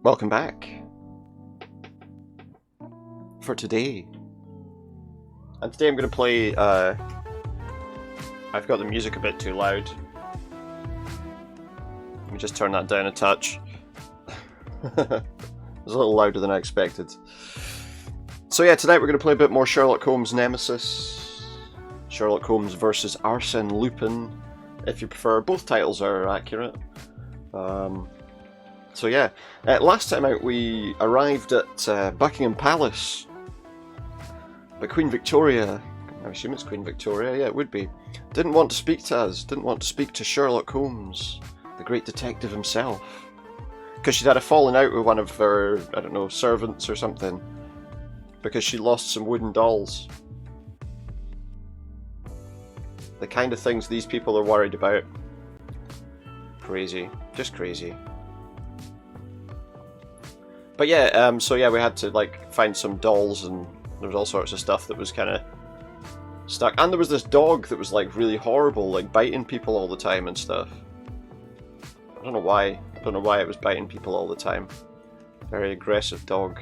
Welcome back for today. And today I'm going to play, I've got the music a bit too loud. Let me just turn that down a touch. It was a little louder than I expected. So yeah, tonight we're going to play a bit more Sherlock Holmes Nemesis. Sherlock Holmes versus Arsène Lupin, if you prefer. Both titles are accurate. So yeah, last time out we arrived at Buckingham Palace. But Queen Victoria, I assume it's Queen Victoria, yeah it would be, didn't want to speak to us, didn't want to speak to Sherlock Holmes, the great detective himself. Because she'd had a falling out with one of her, I don't know, servants or something. Because she lost some wooden dolls. The kind of things these people are worried about. Crazy. Just crazy. But yeah, so yeah, we had to like find some dolls and there was all sorts of stuff that was kind of stuck. And there was this dog that was like really horrible, like biting people all the time and stuff. I don't know why. I don't know why it was biting people all the time. Very aggressive dog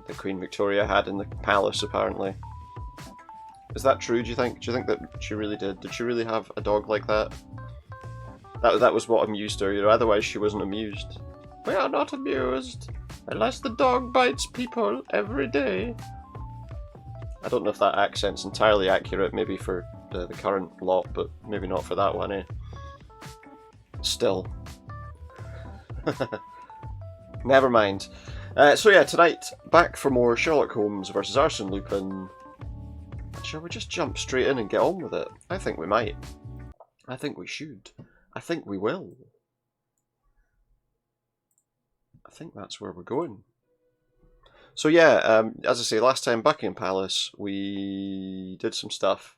that Queen Victoria had in the palace, apparently. Is that true, do you think? Do you think that she really did? Did she really have a dog like that? That was what amused her, you know, otherwise she wasn't amused. We are not amused, unless the dog bites people every day. I don't know if that accent's entirely accurate, maybe for the current lot, but maybe not for that one, eh? Still. Never mind. So yeah, tonight, back for more Sherlock Holmes versus Arsène Lupin. Shall we just jump straight in and get on with it? I think we might. I think we should. I think we will. I think that's where we're going. So yeah, as I say, last time Buckingham Palace, we did some stuff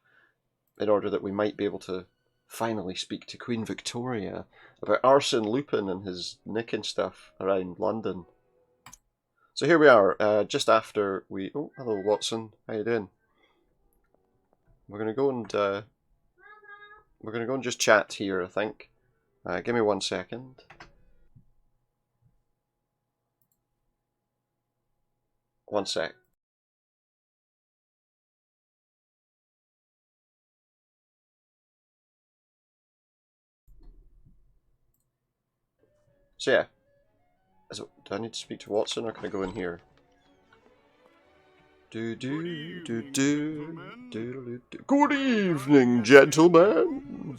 in order that we might be able to finally speak to Queen Victoria about Arsène Lupin and his nicking stuff around London. So here we are, just after we... Oh, hello Watson, how you doing? We're gonna go and just chat here, I think. Give me 1 second. One sec. So yeah, do I need to speak to Watson or can I go in here? Good evening, gentlemen.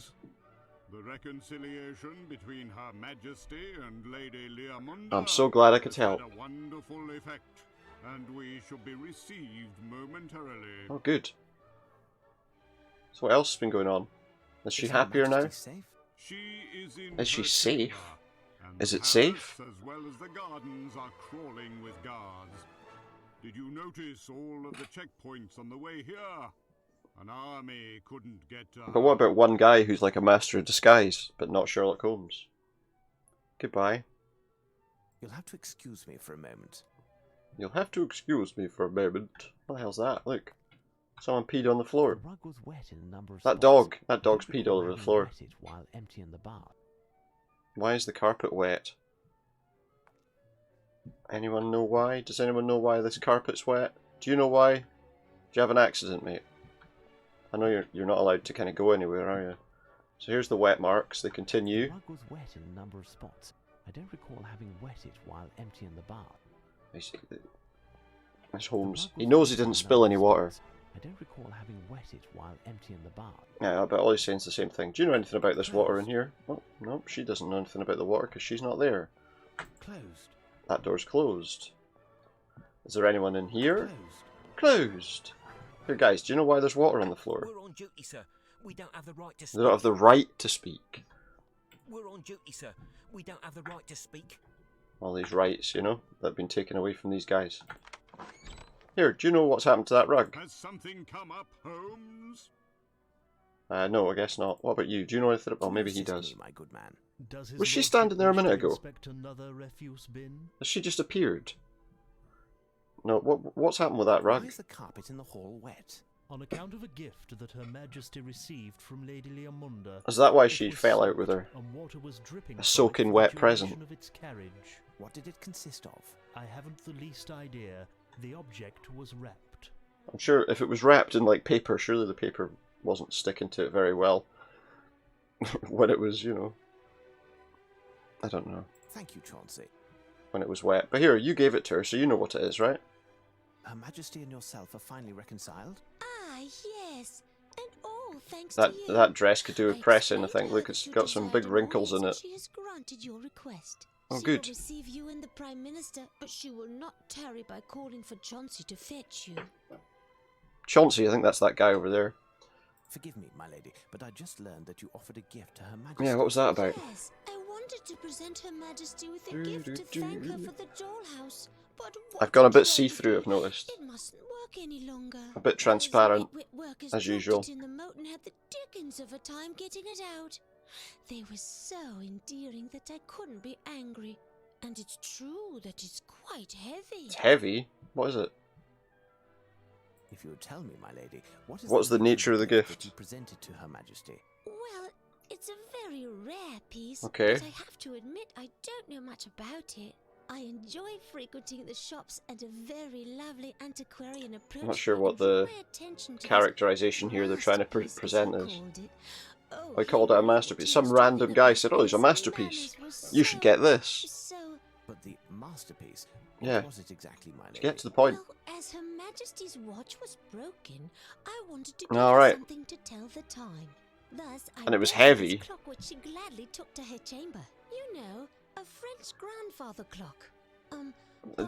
The reconciliation between Her Majesty and Lady Leamunda. I'm so glad I could help. Had a wonderful effect, and we shall be received momentarily. Oh, good. So what else has been going on? Is she happier now? She Is she safe? And Is the it safe? palace as well as the gardens are crawling with guards. Did you notice all of the checkpoints on the way here? An army couldn't get But what about one guy who's like a master of disguise, but not Sherlock Holmes? Goodbye. You'll have to excuse me for a moment. You'll have to excuse me for a moment. What the hell's that? Look. Someone peed on the floor. The rug was wet in a number of That spots. dog. That dog's peed all over the floor. Wet it while emptying the bath. Why is the carpet wet? Anyone know why? Does anyone know why this carpet's wet? Do you know why? Do you have an accident, mate? I know you're not allowed to kind of go anywhere, are you? So here's the wet marks. They continue. The rug was wet in a number of spots. I don't recall having wet it while emptying the bath. This Holmes. He knows he didn't spill any water. I don't recall having wet it while emptying the bath. Yeah, but all he's saying is the same thing. Do you know anything about this water in here? Oh, no, she doesn't know anything about the water because she's not there. Closed. That door's closed. Is there anyone in here? Closed. Closed. Here, guys, do you know why there's water on the floor? We're on duty, sir. We don't have the right to speak. They don't have the right to speak. We're on duty, sir. We don't have the right to speak. All these rights, you know, that have been taken away from these guys. Here, do you know what's happened to that rug? Has something come up, Holmes? No, I guess not. What about you? Do you know anything? Oh, maybe he does. My good man. Was she standing there a minute ago? Another refuse bin? Has she just appeared? No, what's happened with that Why rug? is the carpet in the hall wet? On account of a gift that Her Majesty received from Lady Leomunda. Is that why It she was fell out soaked with her? and water was dripping A from soaking it for wet the present. duration of its carriage. What did it consist of? I haven't the least idea. The object was wrapped. I'm sure if it was wrapped in like paper, surely the paper wasn't sticking to it very well when it was, you know, I don't know, Thank you, Chauncey. when it was wet. But here, you gave it to her, so you know what it is, right? Her Majesty and yourself are finally reconciled? Ah, yes. And all thanks That to you. that dress could do with I pressing, I explained think. to Look, her it's that you got some desired big to wrinkles marry in us, it. and she has granted your request. Oh, She good. will receive you and the Prime Minister, but she will not tarry by calling for Chauncey to fetch you. Chauncey, I think that's that guy over there. Forgive me, my lady, but I just learned that you offered a gift to Her Majesty. Yeah, what was that about? Yes, I wanted to present Her Majesty with a Do, gift do, to do. thank her for the dollhouse. But I've gone a what bit did I see-through, do? I've noticed. It mustn't work any longer. A bit Those transparent, nitwit workers as dropped usual. it in the moat and had the dickens of a time getting it out. They were so endearing that I couldn't be angry. And it's true that it's quite heavy. It's heavy. What is it? If you would tell me, my lady, What's the nature of the gift? that you presented to Her Majesty? Well, it's a very rare piece. Okay. But I have to admit I don't know much about it. I enjoy frequenting the shops, and a very lovely antiquarian approach. I'm not sure what the characterization here they're trying to present is. I called it a masterpiece. Some random guy said, "Oh, there's a masterpiece. You should get this." So, But the masterpiece, Yeah. what was it exactly, my lady? To get to the point. well, as Her Majesty's watch was broken, I wanted to All give her right. something to tell the time. Thus, I And it was bought her this heavy. clock which she gladly took to her chamber. You know, a French grandfather clock.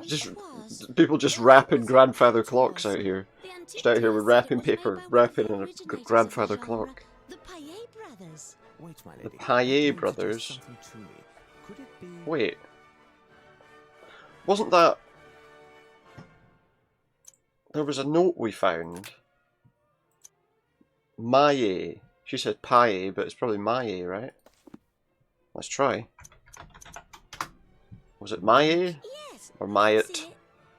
Just it was. people just Well, wrapping it was grandfather it clocks was. out here. The antique Just out here with said it wrapping was made paper, by one of wrapping the in a originators of the grandfather genre, clock. The Paillet brothers. Wait, my lady. Paillet that name brothers. suggests something to me. Could it be... Wait, wasn't that? There was a note we found. Maillet. She said paille, but it's probably Maillet, right? Let's try. Was it Maillet? Yes. Or that's Maillet? it.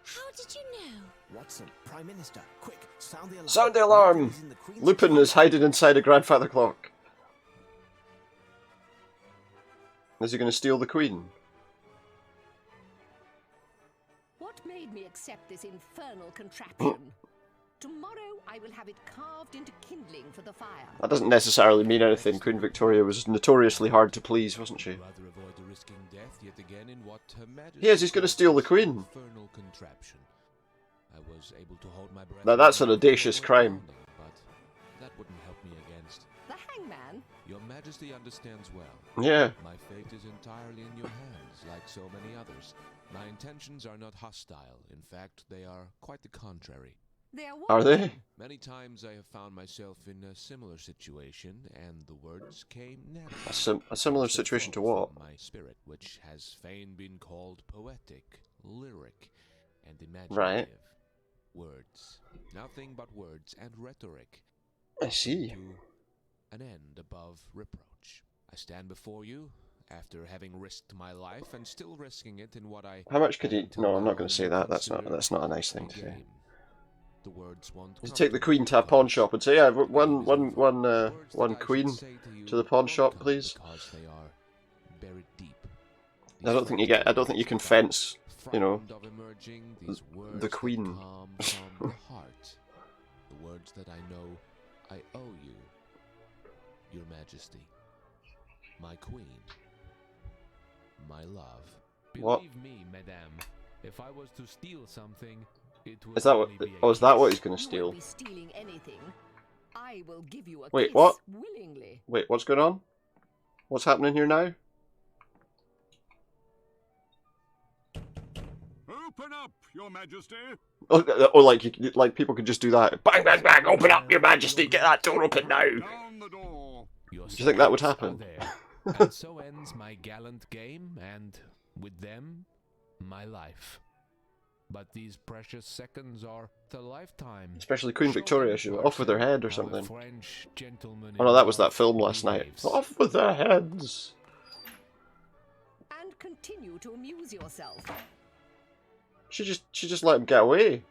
How did you know? Watson, Prime Minister, quick, sound the alarm. Sound the alarm! is in the Queen's Lupin chamber. is hiding inside a grandfather clock. Is he going to steal the Queen? What made me accept this infernal contraption? Tomorrow I will have it carved into kindling for the fire. That doesn't necessarily mean anything. Queen Victoria was notoriously hard to please, wasn't she? Rather avoid risking death yet again in what Her Majesty Yes, he's gonna steal the Queen. infernal contraption. I was able to hold my breath. Now that's an for audacious the crime. landing, but that wouldn't help me against. The hangman? Your Majesty understands well. Yeah. My fate is entirely in your hands, like so many others. My intentions are not hostile. In fact, they are quite the contrary. They are Are what? they? Many times I have found myself in a similar situation, and the words came naturally. A similar situation to what? From my spirit, which has fain been called poetic, lyric, and imaginative. Right. Words. Nothing but words and rhetoric. I see. To an end above reproach. I stand before you, after having risked my life and still risking it in what I... How much could he? until No, I'm not now going to say that. That's considered not a nice thing to say. game. The words won't You come take the to Queen me to a pawn because shop and say, "Yeah, one words that I Queen should say you to the pawn won't shop, come please." because they are buried deep. I don't think you get. I don't think you can fence. You know, Frightened of emerging, these words the that Queen. come from the heart. The words that I know I owe you, Your Majesty, my Queen, my love. What? Believe me, madame, if I was to steal something, it would Is that what? only be a Oh, is that what he's gift. going to You steal? won't be stealing anything. I will give you a Wait, kiss what? willingly. Wait, what's going on? What's happening here now? Open up, Your Majesty. Oh, like people could just do that. Bang, bang, bang! Open up, Your Majesty! Get that door open now! Down the door. Your Do you think that would stripes are happen? there. And so ends my gallant game, and with them, my life. But these precious seconds are the lifetime. Especially Queen Victoria, she went off with her head or of a something. French gentleman Oh no, in that was that love film last night. behaves. Off with their heads! And continue to amuse yourself. She just let him get away.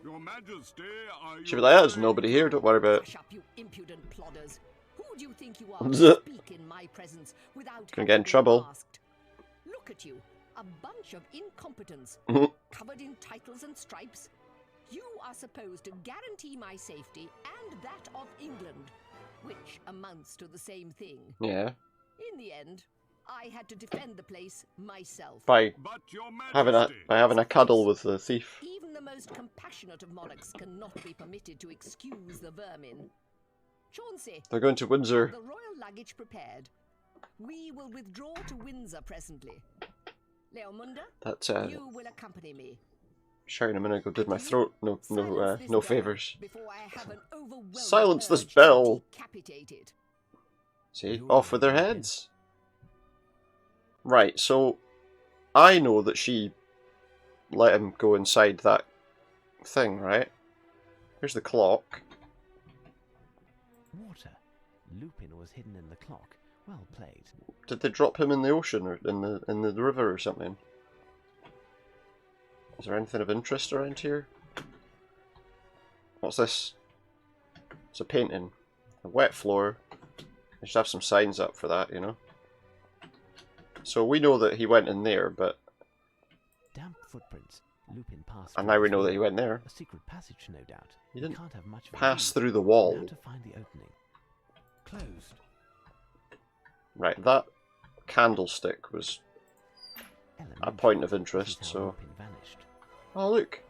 Your Majesty, are She'll you be like, there's nobody here, don't worry about it. Hush up, you impudent plodders. Who do you think you are Zh. to speak in my presence without Gonna get in having been trouble. asked? Look at you, a bunch of incompetents, Mhm. covered in titles and stripes. You are supposed to guarantee my safety and that of England, which amounts to the same thing. Yeah. In the end, I had to defend the place myself. By But your having Majesty. a cuddle with the thief. Even the most compassionate of monarchs cannot be permitted to excuse the vermin. Chauncey, They're going to Windsor. the royal luggage prepared. We will withdraw to Windsor presently. Leomunda, That you will accompany me. shouting a minute ago did my throat no Silence this no bell favors. before I have an overwhelming Silence this urge to bell. decapitate it. See, off with their heads. Right, so I know that she let him go inside that thing, right? Here's the clock. Water. Lupin was hidden in the clock. Well played. Did they drop him in the ocean or in the river or something? Is there anything of interest around here? What's this? It's a painting. A wet floor. I should have some signs up for that, you know. So we know that he went in there, but Damp footprints. Lupin passed. and through now we this know that wall. he went there. A secret passage, no doubt. He We didn't can't have much of a pass view. through the Now wall. to find the opening. Closed. Right, that candlestick was a Elementary. point of This interest, is how so... Lupin vanished. Oh look!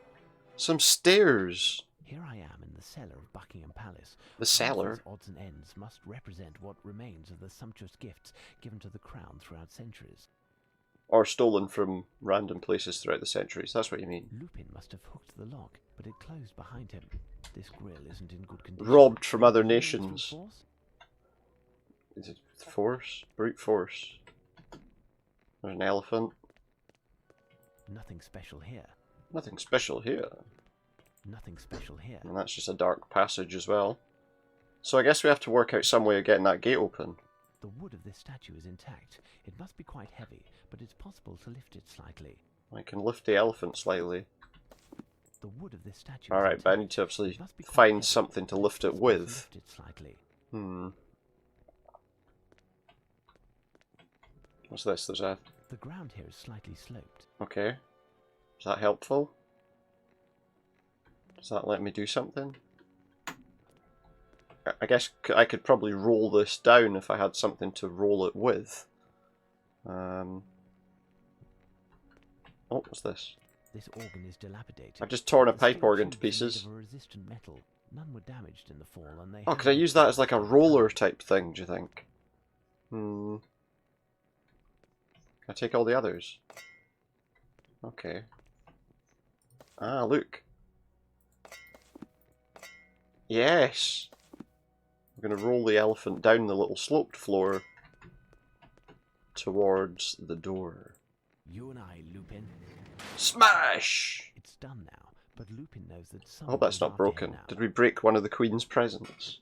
Some stairs! Here I am in the cellar of Buckingham Palace. The cellar? These odds and ends must represent what remains of the sumptuous gifts given to the crown throughout centuries. Or stolen from random places throughout the centuries, that's what you mean. Lupin must have hooked the lock, but it closed behind him. This grill isn't in good condition. Robbed from other Use brute nations. force? Is it force? Brute force. There's an elephant. Nothing special here. Nothing special here. Nothing special here. And that's just a dark passage as well. So I guess we have to work out some way of getting that gate open. The wood of this statue is intact. It must be quite heavy, but it's possible to lift it slightly. I can lift the elephant slightly. The wood of this statue Alright, is but I intact. need to actually It must be quite find heavy, something to but lift it's it possible to with. lift it slightly. What's this? There's a... The ground here is slightly sloped. Okay. Is that helpful? Does that let me do something? I guess I could probably roll this down if I had something to roll it with. Oh, what's this? This organ is dilapidated. I've just torn a The pipe steel organ to tubes are made pieces. of a resistant metal. None were damaged in the fall, and they Oh, have could I been use that as like a preserved. roller type thing, do you think? Can I take all the others? Okay. Ah, look. Yes! I'm going to roll the elephant down the little sloped floor towards the door. You and I, Lupin. Smash! It's done now, but Lupin knows that I someone hope that's is not after him broken. now. Did we break one of the Queen's presents?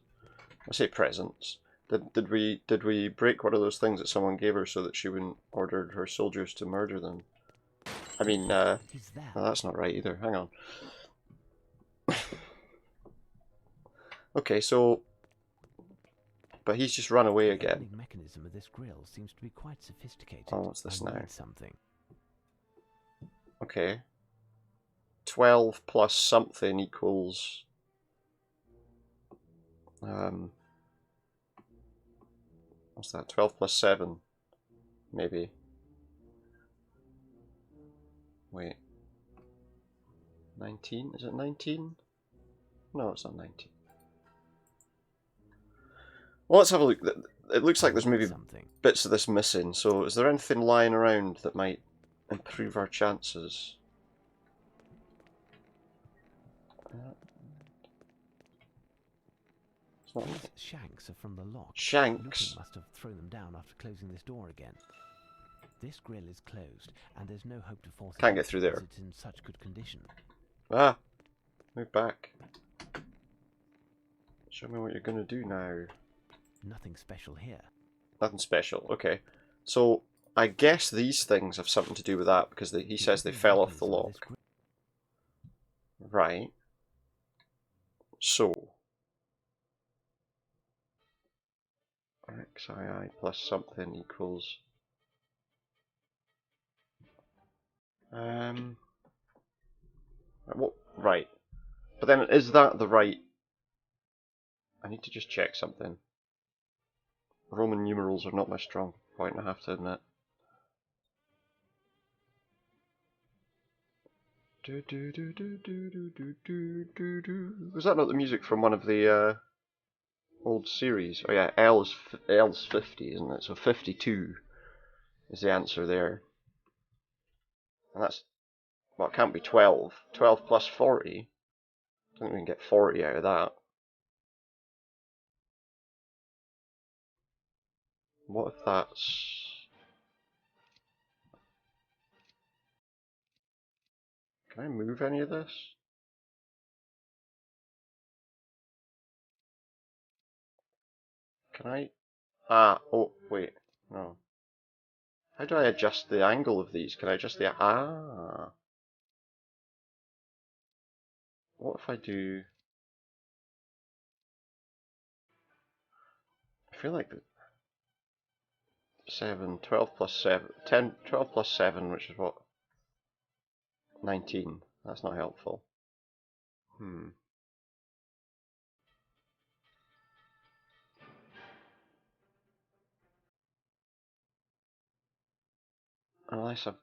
I say presents. Did we break one of those things that someone gave her so that she wouldn't order her soldiers to murder them? I mean, He's there. no, that's not right either. Hang on. Okay, so... But he's just run away The again. opening mechanism of this grill seems to be quite sophisticated. Oh, what's this I now? need something. Okay. 12 plus something equals... What's that? 12 plus 7. Maybe. Wait. 19? Is it 19? No, it's not 19. Well, let's have a look. It looks like there's maybe Something. bits of this missing, so is there anything lying around that might improve our chances? It's not... These shanks are from the lock. Shanks? Lupin must have thrown them down after closing this door again. This grill is closed, and there's no hope to force it Can't open get through there. because it's in such good condition. Ah! Move back. Show me what you're going to do now. Nothing special here. Nothing special, okay. So, I guess these things have something to do with that, because he says they fell off the lock. Right. So, xii plus something equals... what? Right. But then, is that the right... I need to just check something. Roman numerals are not my strong point, I have to admit. Was that not the music from one of the old series? Oh yeah, L's 50, isn't it? So 52 is the answer there. And that's... well, it can't be 12. 12 plus 40? I don't think we can get 40 out of that. What if that's... Can I move any of this? Can I... ah, oh, wait, no. How do I adjust the angle of these? Can I adjust the... ah. What if I do... I feel like the 7, 12 plus 7, 10, 12 plus 7, which is what? 19. That's not helpful. Unless I've...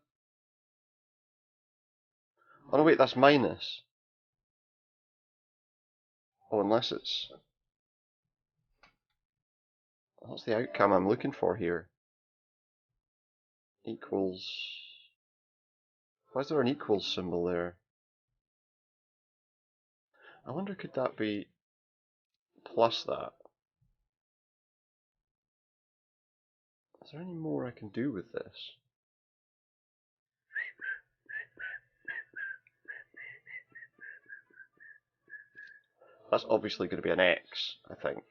oh no, wait, that's minus. Oh, unless it's... what's the outcome I'm looking for here? Equals... why is there an equals symbol there? I wonder, could that be plus that? Is there any more I can do with this? That's obviously going to be an X, I think.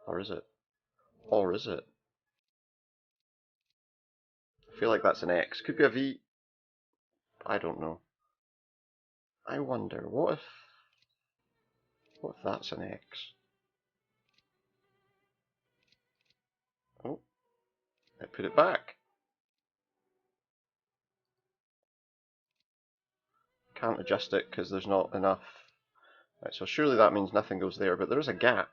Or is it? Or is it? I feel like that's an X. Could be a V. I don't know. I wonder, what if that's an X? Oh, I put it back. Can't adjust it because there's not enough. Right, so surely that means nothing goes there, but there is a gap.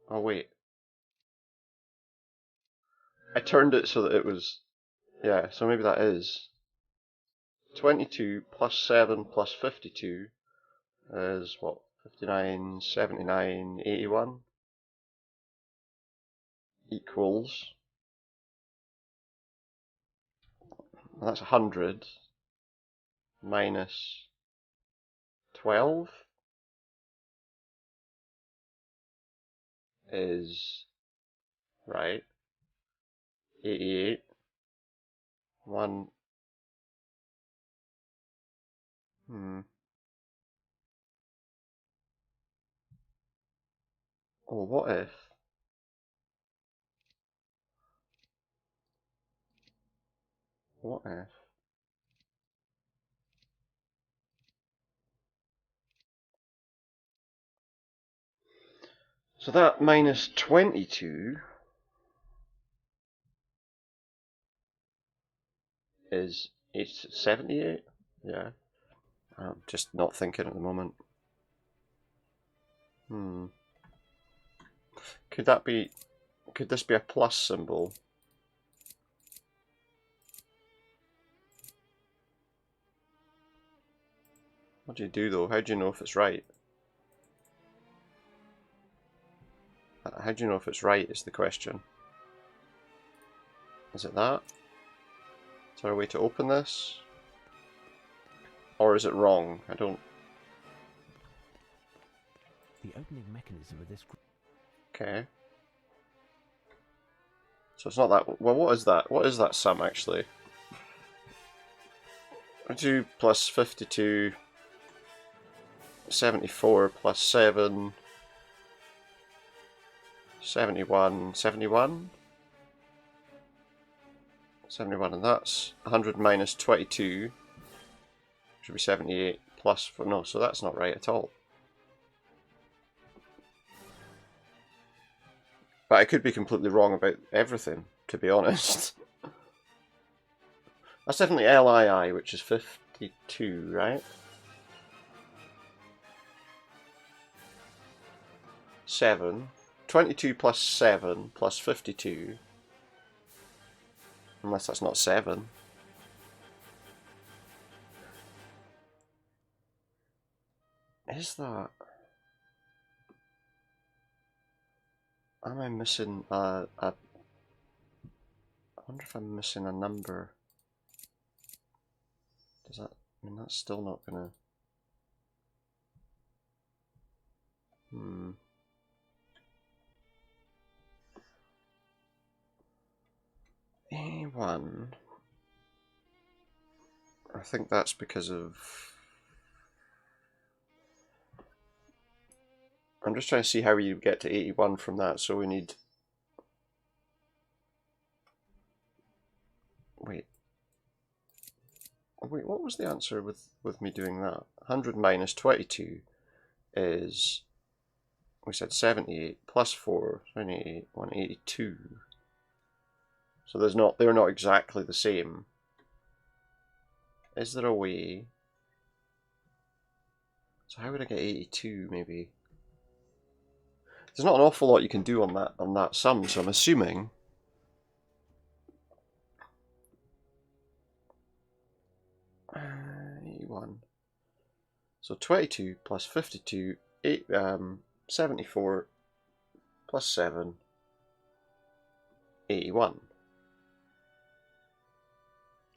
Oh wait. I turned it so that it was... yeah, so maybe that is. 22 plus 7 plus 52 is what? 59, 79, 81 equals... well, that's 100 minus 12 is... right. 88. 1... oh, what if... what if... so that minus 22 is 78? Yeah. I'm just not thinking at the moment. Could that be... could this be a plus symbol? What do you do though? How do you know if it's right? How do you know if it's right is the question. Is it that? Is there a way to open this? Or is it wrong? I don't... The opening mechanism of this... okay. So it's not that... well, what is that? What is that sum actually? 2 plus 52... 74 plus 7... 71... 71? 71, and that's 100 minus 22, which would be 78, plus 4. No, so that's not right at all. But I could be completely wrong about everything, to be honest. That's definitely LII, which is 52, right? 7. 22 plus 7 plus 52. Unless that's not 7. Is that... Am I missing I wonder if I'm missing a number. Does that... I mean, that's still not gonna... A1. I think that's because of... I'm just trying to see how you get to 81 from that, so we need... Wait, what was the answer with me doing that? 100 minus 22 is... We said 78 plus 4, 28, 182. So they're not exactly the same. Is there a way? So how would I get 82 maybe? There's not an awful lot you can do on that sum, so I'm assuming 81. So 22 plus 52, 74 plus 7, 81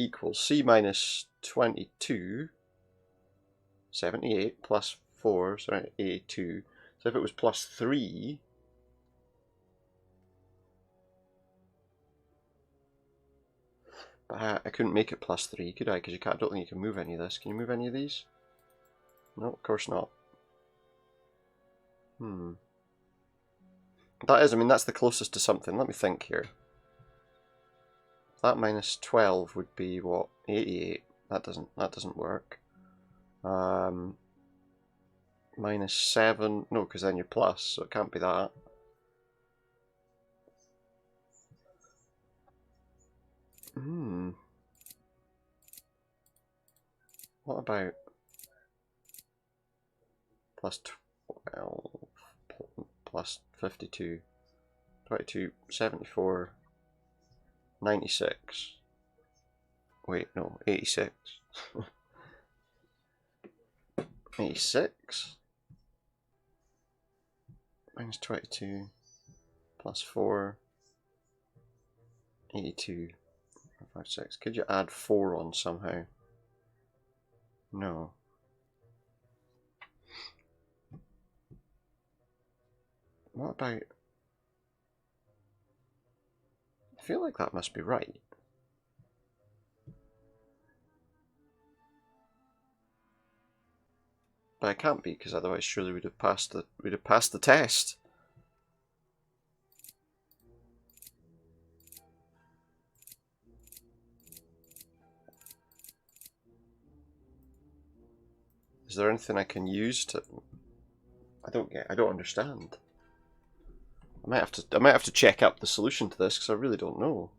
equals C minus 22, 78 plus 4, so 82. So if it was plus 3, but I couldn't make it plus 3, could I? Because I don't think you can move any of this. Can you move any of these? No, of course not. That is, I mean, that's the closest to something. Let me think here. That minus 12 would be what? 88. That doesn't work. Minus 7. No, because then you're plus, so it can't be that. What about plus 12 plus 52, 22, 74, 96. Wait, no, 86. 86 minus 22 plus 4, 82, 56. Could you add 4 on somehow? No. What about... I feel like that must be right. But it can't be, because otherwise surely we'd have passed the test. Is there anything I can use to... I don't understand. I might have to check up the solution to this, because I really don't know.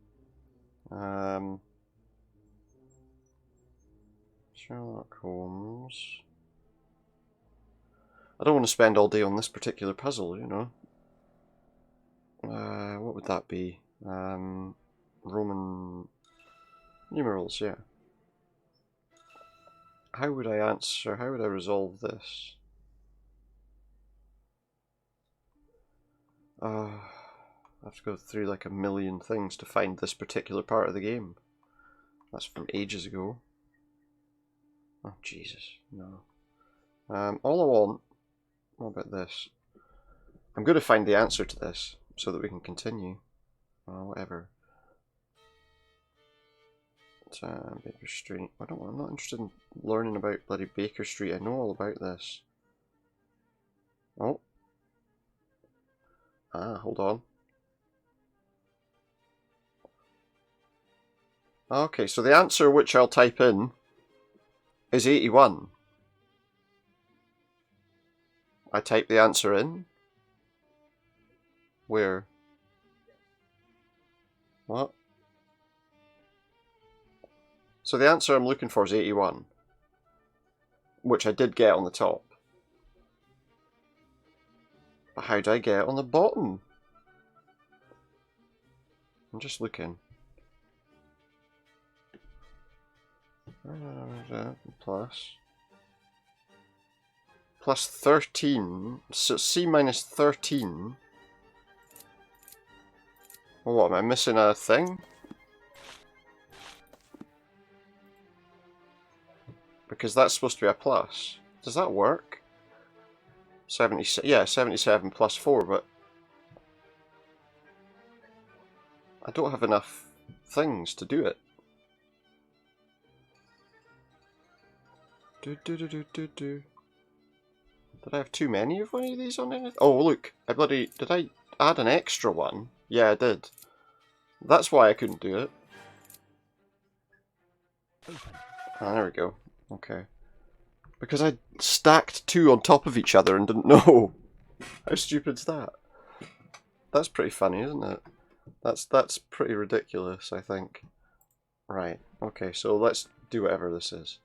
Sherlock Holmes. I don't want to spend all day on this particular puzzle, you know. What would that be? Roman numerals, yeah. How would I answer? How would I resolve this? I have to go through like a million things to find this particular part of the game. That's from ages ago. Oh, Jesus, no. All I want... What about this? I'm going to find the answer to this so that we can continue. Whatever. Baker Street. I'm not interested in learning about bloody Baker Street. I know all about this. Oh. Hold on. Okay, so the answer which I'll type in is 81. I type the answer in. Where? What? So the answer I'm looking for is 81. Which I did get on the top. But how do I get it on the bottom? I'm just looking. Plus 13. So C minus 13. Well, what, am I missing a thing? Because that's supposed to be a plus. Does that work? 70, yeah, 77 plus 4, but I don't have enough things to do it. Did I have too many of one of these on it? Oh, look, did I add an extra one? Yeah, I did. That's why I couldn't do it. Ah, there we go. Okay. Because I stacked two on top of each other and didn't know. How stupid's that? That's pretty funny, isn't it? That's pretty ridiculous, I think. Right, okay, so let's do whatever this is.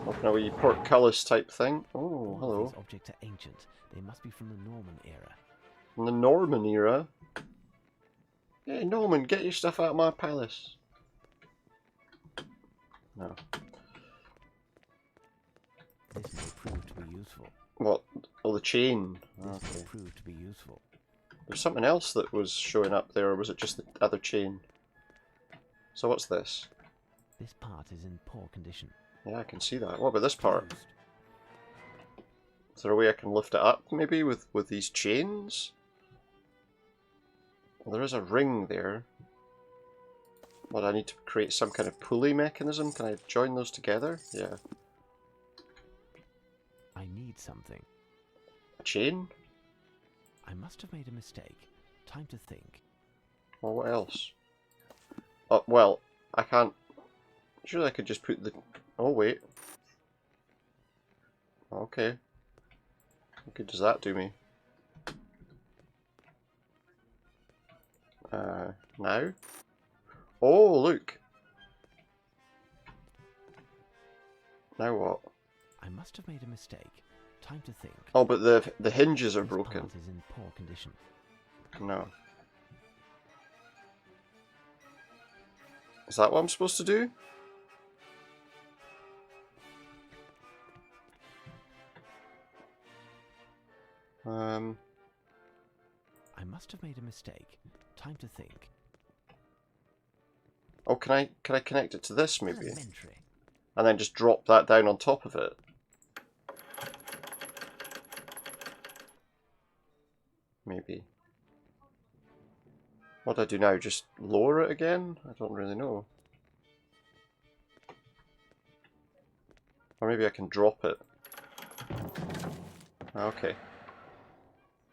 Open a wee portcullis type thing. Oh, hello. These objects are ancient. They must be from the Norman era. From the Norman era? Hey, Norman, get your stuff out of my palace. No. This may prove to be useful. What? Oh, the chain. This may Okay. prove to be useful. There's something else that was showing up there, or was it just the other chain? So what's this? This part is in poor condition. Yeah, I can see that. What about this part? Closed. Is there a way I can lift it up, maybe, with these chains? Well, there is a ring there. What, I need to create some kind of pulley mechanism? Can I join those together? Yeah. I need something. A chain? I must have made a mistake. Time to think. Well, what else? Oh, well, I can't... Surely I could just put the... Oh, wait. Okay. What good does that do me? Now? Oh, look! Now what? I must have made a mistake. Time to think. Oh, but the hinges are This broken. part is in poor condition. No. Is that what I'm supposed to do? I must have made a mistake. Time to think. Oh, can I connect it to this maybe? Elementary. And then just drop that down on top of it? Maybe. What do I do now? Just lower it again? I don't really know. Or maybe I can drop it. Okay.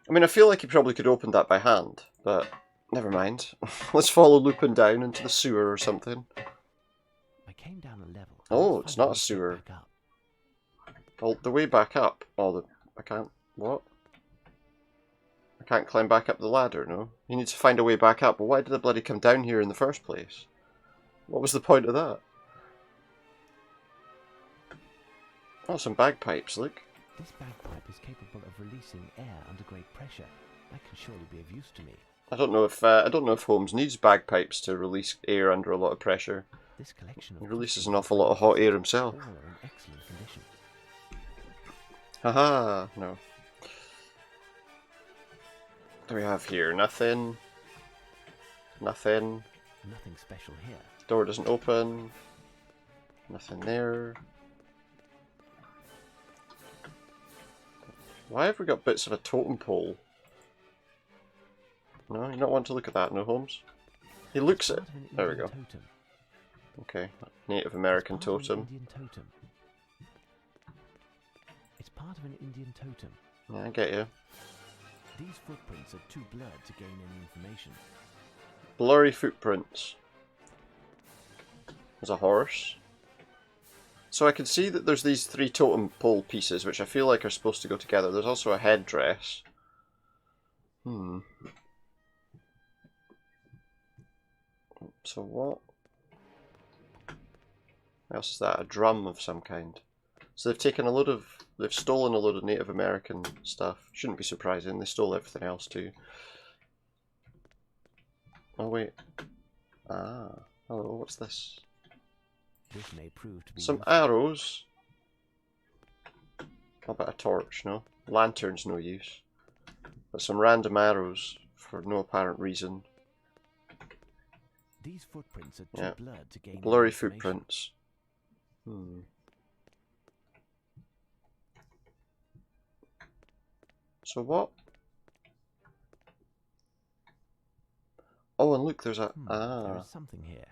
I mean, I feel like you probably could open that by hand, but never mind. Let's follow Lupin down into the sewer or something. I came down a level. Oh, Let's it's find not a way sewer. back up. Well, the way back up. Oh, I can't... What? I can't climb back up the ladder, no? You need to find a way back up. Well, why did I bloody come down here in the first place? What was the point of that? Oh, some bagpipes, look. This bagpipe is capable of releasing air under great pressure. That can surely be of use to me. I don't know if Holmes needs bagpipes to release air under a lot of pressure. This collection of He releases crystals an awful lot of hot air himself. all are in excellent condition. Haha, no. What do we have here? Nothing. Nothing. Nothing special here. Door doesn't open. Nothing there. Why have we got bits of a totem pole? No, you not want to look at that, no, Holmes? He looks at... Part of an There we Indian go. Totem. Okay, Native American It's part of an totem. Indian totem. It's part of an Indian totem. Yeah, I get you. These footprints are too blurred to gain any information. Blurry footprints. There's a horse. So I can see that there's these 3 totem pole pieces, which I feel like are supposed to go together. There's also a headdress. So what? What else is that? A drum of some kind. So they've taken a load of... They've stolen a load of Native American stuff. Shouldn't be surprising. They stole everything else too. Oh wait. Ah. Hello, what's this? This may prove to be Some useful. arrows. How about a torch, no? Lantern's no use. But some random arrows for no apparent reason. These footprints are too Yeah. blurred to gain Blurry information. footprints. So what? Oh, and look, there's a... There is something here.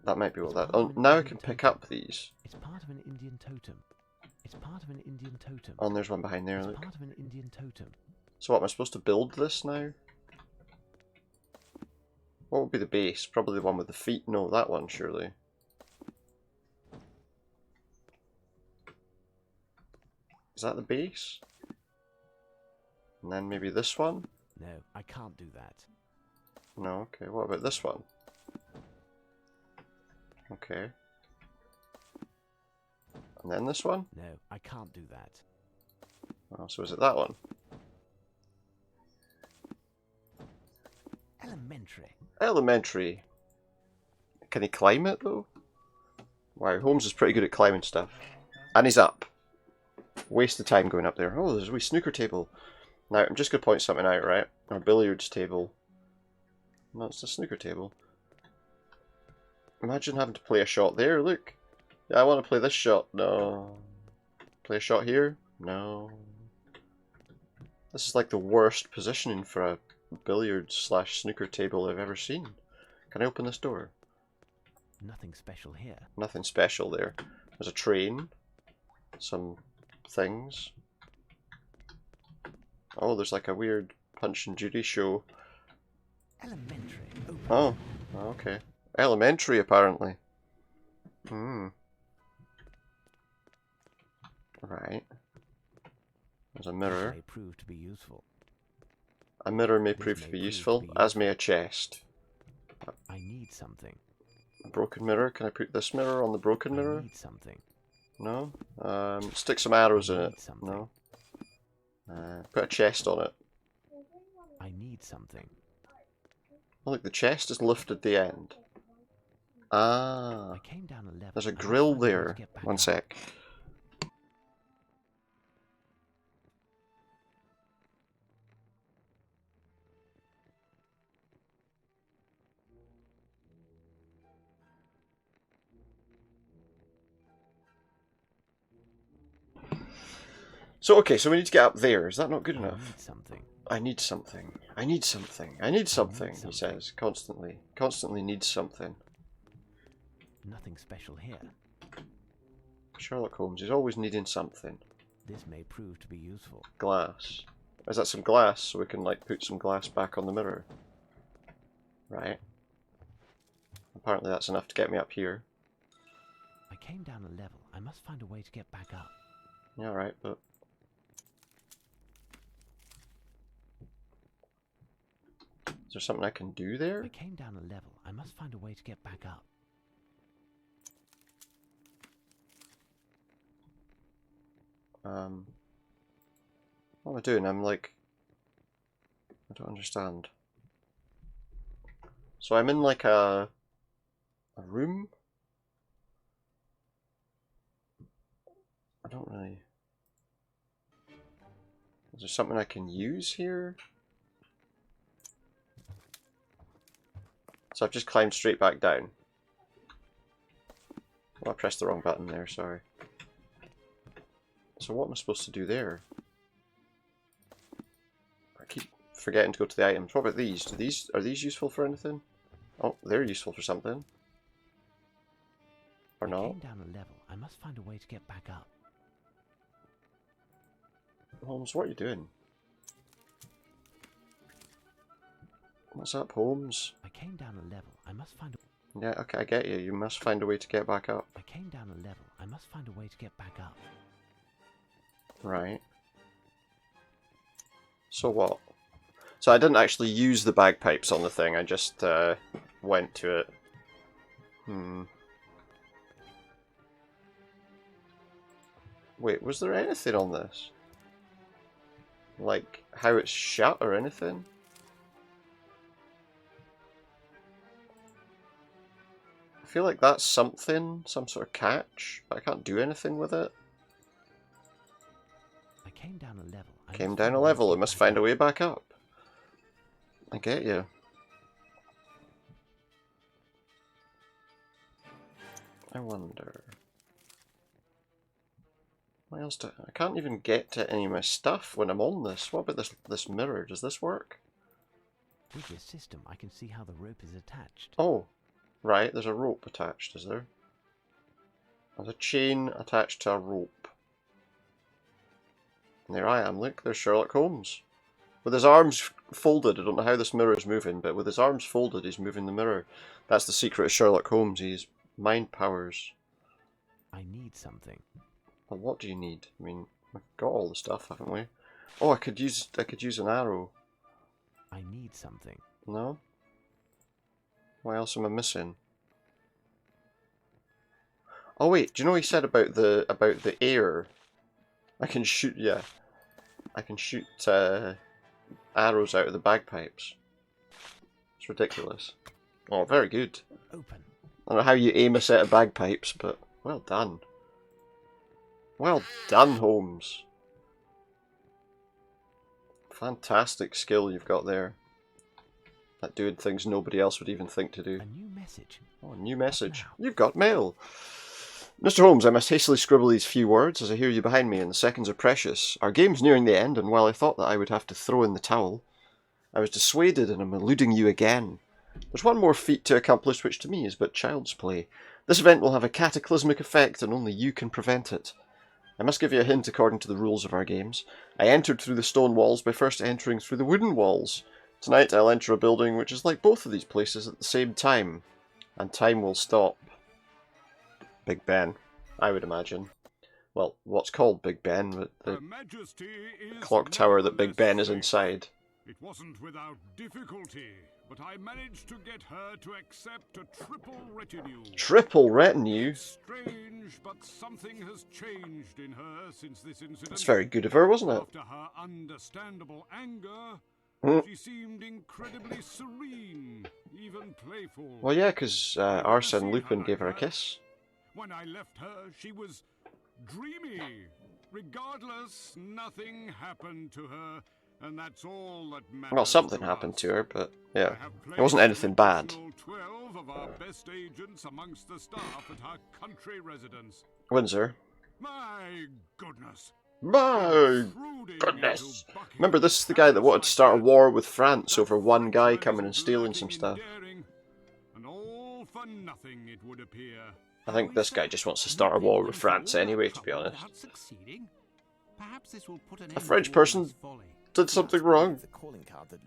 That might be what It's that... part Oh, of an now I Indian can pick totem. up these. It's part of an Indian totem. It's part of an Indian totem. Oh, and there's one behind there, It's look. part of an Indian totem. So what, am I supposed to build this now? What would be the base? Probably the one with the feet? No, that one, surely. Is that the base? And then maybe this one? No, I can't do that. No, okay. What about this one? Okay. And then this one? No, I can't do that. Oh, so is it that one? Elementary. Elementary. Can he climb it, though? Wow, Holmes is pretty good at climbing stuff. And he's up. Waste of time going up there. Oh, there's a wee snooker table. Now, I'm just going to point something out, right? Our billiards table. No, it's a snooker table. Imagine having to play a shot there, look. Yeah, I want to play this shot. No. Play a shot here? No. This is like the worst positioning for a billiard/snooker table I've ever seen. Can I open this door? Nothing special here. Nothing special there. There's a train. Some things. Oh, there's like a weird Punch and Judy show. Elementary. Open. Oh, okay. Elementary, apparently. Right. There's a mirror. This may prove to be useful. A mirror may This prove may to be prove to useful, be as may a chest. I need something. A broken mirror. Can I put this mirror on the broken I mirror? need something. No. Stick some arrows in I it. need something. No. Put a chest on it. I need something. Oh, look, the chest is lifted at the end. Ah. I came down a level. There's a I must grill find a way to there. get back One up. sec. So, okay, so we need to get up there. Is that not good I enough? need something. I need something. I need something. I need something, he something. says, constantly. Constantly needs something. Nothing special here. Sherlock Holmes is always needing something. This may prove to be useful. Glass. Is that some glass so we can, like, put some glass back on the mirror? Right. Apparently that's enough to get me up here. I came down a level. I must find a way to get back up. Yeah, right, but... Is there something I can do there? I came down a level. I must find a way to get back up. What am I doing? I'm like... I don't understand. So I'm in like a room? I don't really... Is there something I can use here? So I've just climbed straight back down. Oh, I pressed the wrong button there, sorry. So what am I supposed to do there? I keep forgetting to go to the items. What about these? Are these useful for anything? Oh, they're useful for something. Or I not? came down a level. I must find a way to get back up. Holmes, what are you doing? What's up, Holmes? I came down a level. I must find a... Yeah, okay, I get you. You must find a way to get back up. I came down a level. I must find a way to get back up. Right. So what? So I didn't actually use the bagpipes on the thing, I just went to it. Wait, was there anything on this? Like, how it's shut or anything? I feel like that's something, some sort of catch, but I can't do anything with it. I came down a level. Came down a level, I must find a way back up. I get you. I wonder... What else do I can't even get to any of my stuff when I'm on this. What about this mirror? Does this work? With this system, I can see how the rope is attached. Oh, right. There's a rope attached, is there? There's a chain attached to a rope. And there I am. Look, there's Sherlock Holmes. With his arms folded. I don't know how this mirror is moving, but with his arms folded, he's moving the mirror. That's the secret of Sherlock Holmes. He's mind powers. I need something. Well, what do you need? I mean, we've got all the stuff, haven't we? Oh, I could use an arrow. I need something. No? What else am I missing? Oh wait, do you know what he said about the air? I can shoot, yeah. I can shoot arrows out of the bagpipes. It's ridiculous. Oh, very good. Open. I don't know how you aim a set of bagpipes, but well done. Well done, Holmes. Fantastic skill you've got there. At doing things nobody else would even think to do. A new message. Oh, a new message. You've got mail. Mr. Holmes, I must hastily scribble these few words as I hear you behind me, and the seconds are precious. Our game's nearing the end, and while I thought that I would have to throw in the towel, I was dissuaded and am eluding you again. There's one more feat to accomplish which to me is but child's play. This event will have a cataclysmic effect, and only you can prevent it. I must give you a hint according to the rules of our games. I entered through the stone walls by first entering through the wooden walls. Tonight I'll enter a building which is like both of these places at the same time, and time will stop. Big Ben, I would imagine. Well, what's called Big Ben, but the clock tower that Big Ben is inside. It wasn't without difficulty, but I managed to get her to accept a triple retinue. Triple retinue? Strange, but something has changed in her since this incident. That's very good of her, wasn't it? After her understandable anger, she seemed incredibly serene, even playful. Well, yeah, because Arsène Lupin gave her a kiss. When I left her, she was dreamy. Regardless, nothing happened to her, and that's all that matters. Well, something happened to her, but yeah, it wasn't anything bad. 12 of our best agents amongst the staff at her country residence. Windsor. My goodness. My goodness. Remember, this is the guy that wanted to start a war with France over one guy coming and stealing some stuff. And all for nothing, it would appear. I think this guy just wants to start a war with France anyway, to be honest. A French person did something wrong.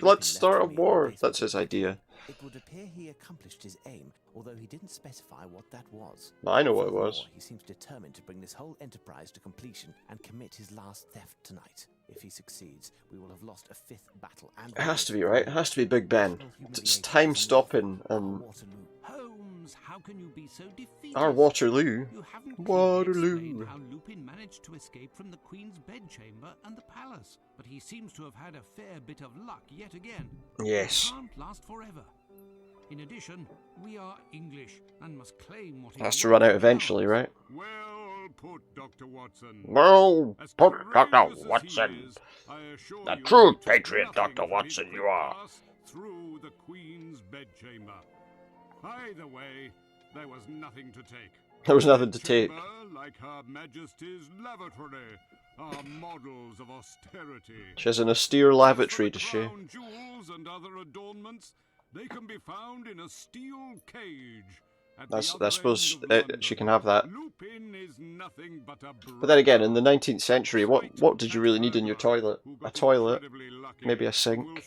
Let's start a war. That's his idea. It would appear he accomplished his aim, although he didn't specify what that was. I know what it was. He seems determined to bring this whole enterprise to completion and commit his last theft tonight. If he succeeds, we will have lost a fifth battle. And it has to be, right? It has to be Big Ben. It's time stopping and... Holmes, how can you be so defeated? Our Waterloo. You haven't Waterloo. explained how Lupin managed to escape from the Queen's bedchamber and the palace, but he seems to have had a fair bit of luck yet again. Yes. It can't last forever. In addition, we are English and must claim what Has to run out eventually, right? Well put, Dr. Watson. Well put, Dr. Watson. The true patriot, Dr. Watson, you are. Through the Queen's bedchamber. Either way, there was nothing to take. There was nothing to take. Like Her Majesty's lavatory, are models of austerity. She has an austere lavatory, does she? Jewels and other adornments, they can be found in a steel cage, I suppose she can have that. Lupin is nothing but a But then again, in the 19th century, what did you really need in your toilet? A toilet, maybe a sink,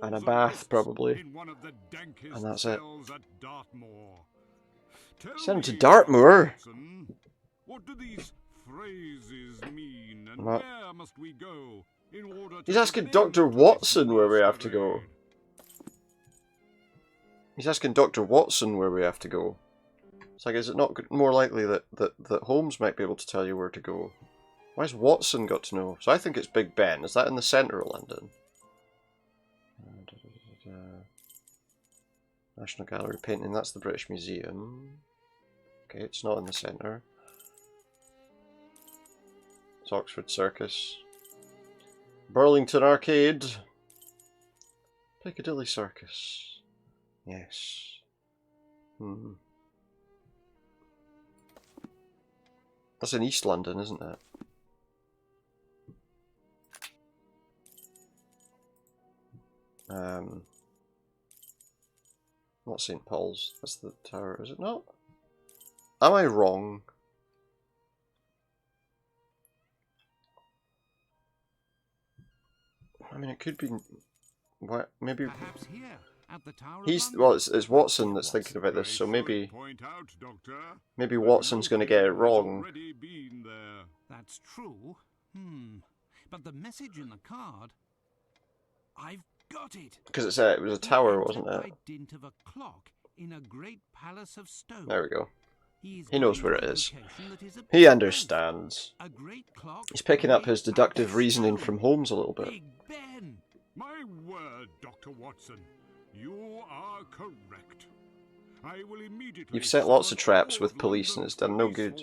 and a bath, probably. And that's it. Send him to Dartmoor! What do these phrases mean, and What? where must we go in order to... He's asking Dr. Watson where we have to go. He's asking Dr. Watson where we have to go. It's like, is it not more likely that Holmes might be able to tell you where to go? Why's Watson got to know? So I think it's Big Ben. Is that in the centre of London? National Gallery painting, that's the British Museum. Okay, it's not in the centre. It's Oxford Circus. Burlington Arcade. Piccadilly Circus. Yes. That's in East London, isn't it? Not St. Paul's. That's the tower, is it not? Am I wrong? I mean, it could be. What? Maybe. Perhaps here, at the Tower of He's London. well. It's Watson that's thinking about this, so maybe Watson's going to get it wrong. That's true. But the message in the card, I've got it. Because it was a tower, wasn't it? By dint of a clock in a great palace of stone. There we go. He knows where it is. He understands. A great clock. He's picking up his deductive reasoning from Holmes a little bit. Big Ben. My word, Dr. Watson, you are correct. I will immediately... You've set lots of traps with police and it's done no good.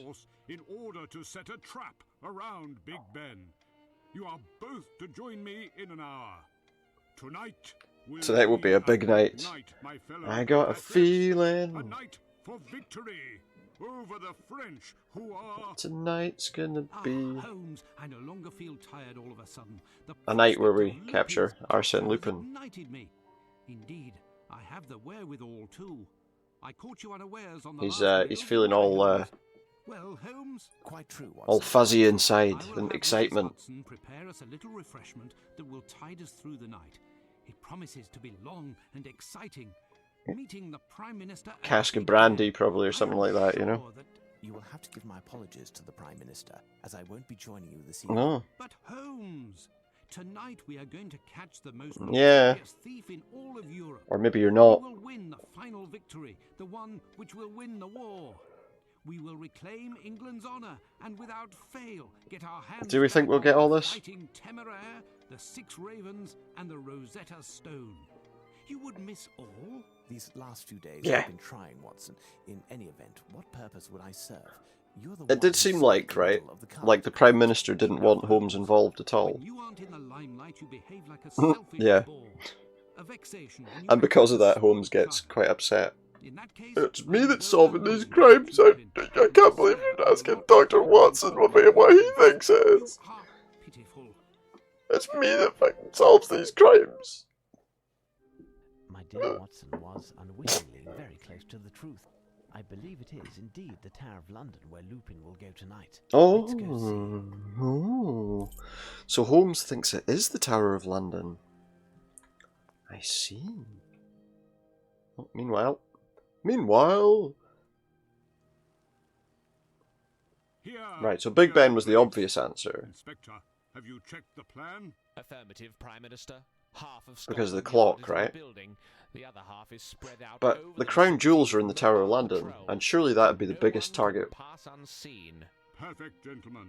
In order to set a trap around Big Ben. You are both to join me in an hour. Tonight will be a big night. My fellow I got a feeling. A night for victory over the French, who are... Tonight's gonna be Holmes, I no longer feel tired all of a sudden. a night where we capture Arsène Lupin. Ignited me. Indeed, I have the wherewithal too. I caught you unawares on the He's feeling all well, Holmes, quite true. all Watson. fuzzy inside I will and have excitement. Mrs. Watson prepare us a little refreshment that will tide us through the night. It promises to be long and exciting. Meeting the Prime Minister. Cask of brandy, probably, or something like that, you know. You will have to give my apologies to the Prime Minister, as I won't be joining you this evening. No. But Holmes, tonight we are going to catch the most Yeah. notorious thief in all of Europe. Or maybe you're not. We will win the final victory, the one which will win the war. We will reclaim England's honour and without fail get our hands. Do we think we'll get all on the this? Fighting Temeraire, the Six Ravens, and the Rosetta Stone. You would miss all? These last few days Yeah. have been trying, Watson. In any event, what purpose would I serve? You're the It one did who seem served like, the right? middle of the card. Like the Prime Minister didn't want Holmes involved at all. When you aren't in the limelight, you behave like a selfish Yeah. bore. A vexation when you And because of that, act Holmes like a gets child. quite upset. In that case, It's me I that's will solving alone these with crimes. Lupin. I can't believe you're asking Dr. Watson what he thinks it is. Ah, pitiful. It's me that fucking solves these crimes. My dear Watson was unwittingly very close to the truth. I believe it is indeed the Tower of London where Lupin will go tonight. Let's go see. Oh. So Holmes thinks it is the Tower of London. I see. Oh, meanwhile. Here, Right, so Big Ben was the obvious answer. Inspector, have you checked the plan? Affirmative, Prime Minister. Half of Because of the Scotland clock, Yard is in right? the building. The other half is spread out But over the crown city jewels are in the with Tower of no London, patrol. and surely that'd be the No biggest one can target. pass unseen. Perfect, gentlemen.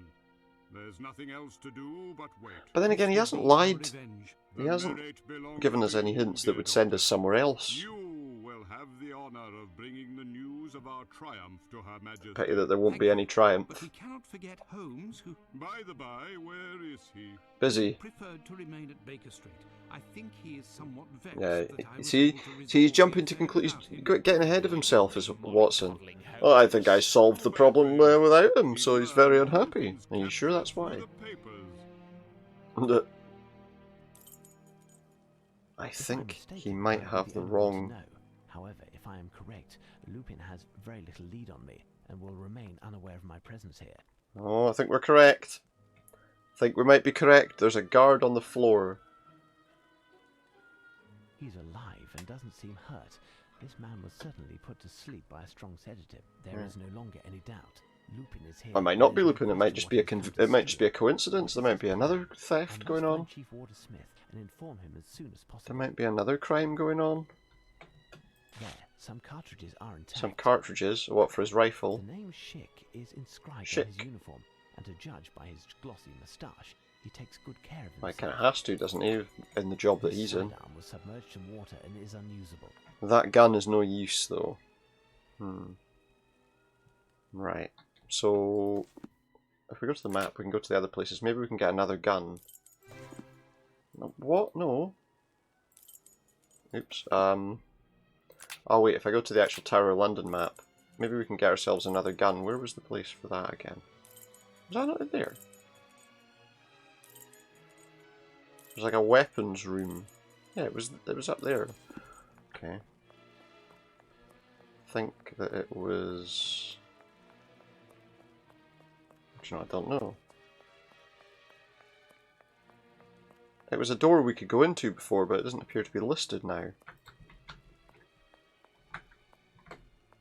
There's nothing else to do but wait. But then again, he hasn't This will be our lied. revenge. He The hasn't merit belongs given us to any you, hints that dear would send us Doctor. somewhere else. You will have the honor of bringing the news of our triumph to Her Majesty. Pity that there won't Thank be you. any But triumph. we cannot forget Holmes, who By the by, where is he? Busy. preferred to remain at Baker Street. I think he is somewhat vexed Yeah, that I was see, able to he's resolve jumping the to affair conclusions, without him. getting ahead of himself as Watson. Coddling Well, I Holmes. think I solved the problem without him, so he's very unhappy. Are you sure that's why? The papers. I If I'm think he mistaken, might I will have be the unable to wrong know. However, if I am correct, Lupin has very little lead on me, and will remain unaware of my presence here. Oh, I think we're correct. I think we might be correct. There's a guard on the floor. He's alive and doesn't seem hurt. This man was certainly put to sleep by a strong sedative. There is no longer any doubt. Lupin is here. It might not be Lupin. It might just be a coincidence. There might be another theft going on. Chief Warder Smith and inform him as soon as possible. There might be another crime going on. There, some cartridges are intact. Some cartridges. What, for his rifle? The name Schick is inscribed Schick. on his uniform, and to judge by his glossy moustache, he takes good care of himself. Well, he kind of has to, doesn't he, in the job that he's in. His sidearm was submerged in water and is unusable. That gun is no use, though. Right. So, if we go to the map, we can go to the other places. Maybe we can get another gun. What? No. Oops. Oh wait, if I go to the actual Tower of London map, maybe we can get ourselves another gun. Where was the place for that again? Was that not there? There's like a weapons room. Yeah, it was up there. Okay. I think that it was... Actually, no, I don't know. It was a door we could go into before, but it doesn't appear to be listed now.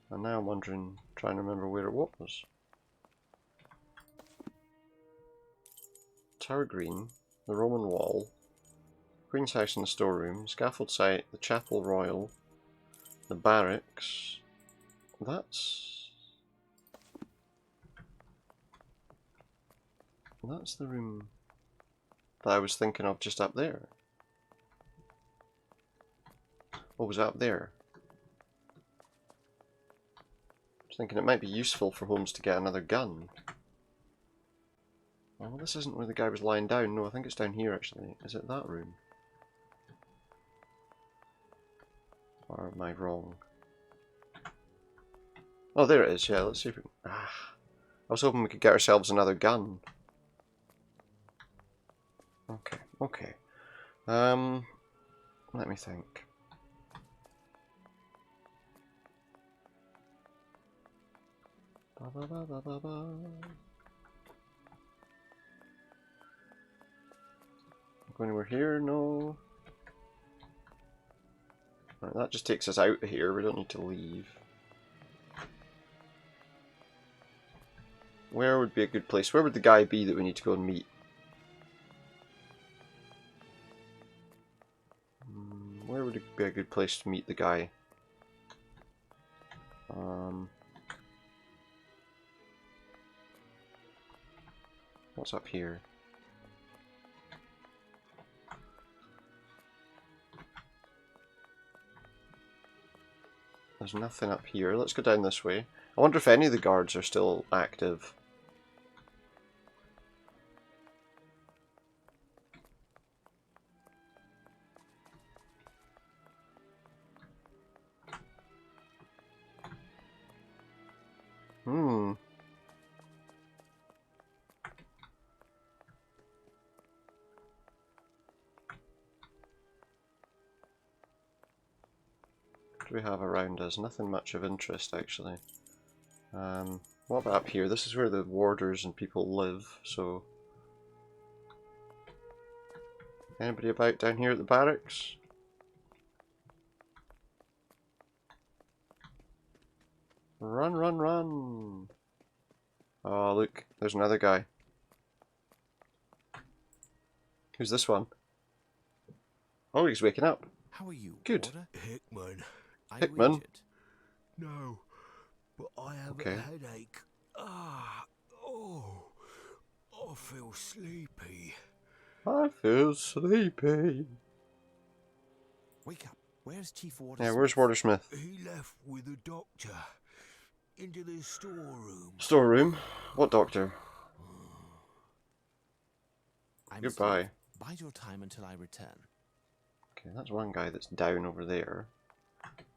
And now I'm wondering, trying to remember where it was. Tower Green, the Roman Wall, Queen's House and the Storeroom, Scaffold Site, the Chapel Royal, the Barracks. That's the room that I was thinking of just up there. What was up there? I was thinking it might be useful for Holmes to get another gun. Oh, well, this isn't where the guy was lying down. No, I think it's down here actually. Is it that room? Or am I wrong? Oh, there it is. Yeah, let's see if we can... I was hoping we could get ourselves another gun. Okay, okay. Let me think. Go anywhere here? No. Right, that just takes us out of here. We don't need to leave. Where would be a good place? Where would the guy be that we need to go and meet? Where would it be a good place to meet the guy? What's up here? There's nothing up here. Let's go down this way. I wonder if any of the guards are still active. What do we have around us? Nothing much of interest, actually. What about up here? This is where the warders and people live, so... Anybody about down here at the barracks? Run, run, run! Oh, look, there's another guy. Who's this one? Oh, he's waking up. How are you, Good. Warder? Hickman. Hickman? Richard. No, but I have Okay. a headache. I feel sleepy. I feel sleepy. Wake up. Where's Chief Warder? Yeah, where's Warder Smith? He left with the doctor into the storeroom. Storeroom? What doctor? I'm Goodbye. asleep. Bide your time until I return. Okay, that's one guy that's down over there.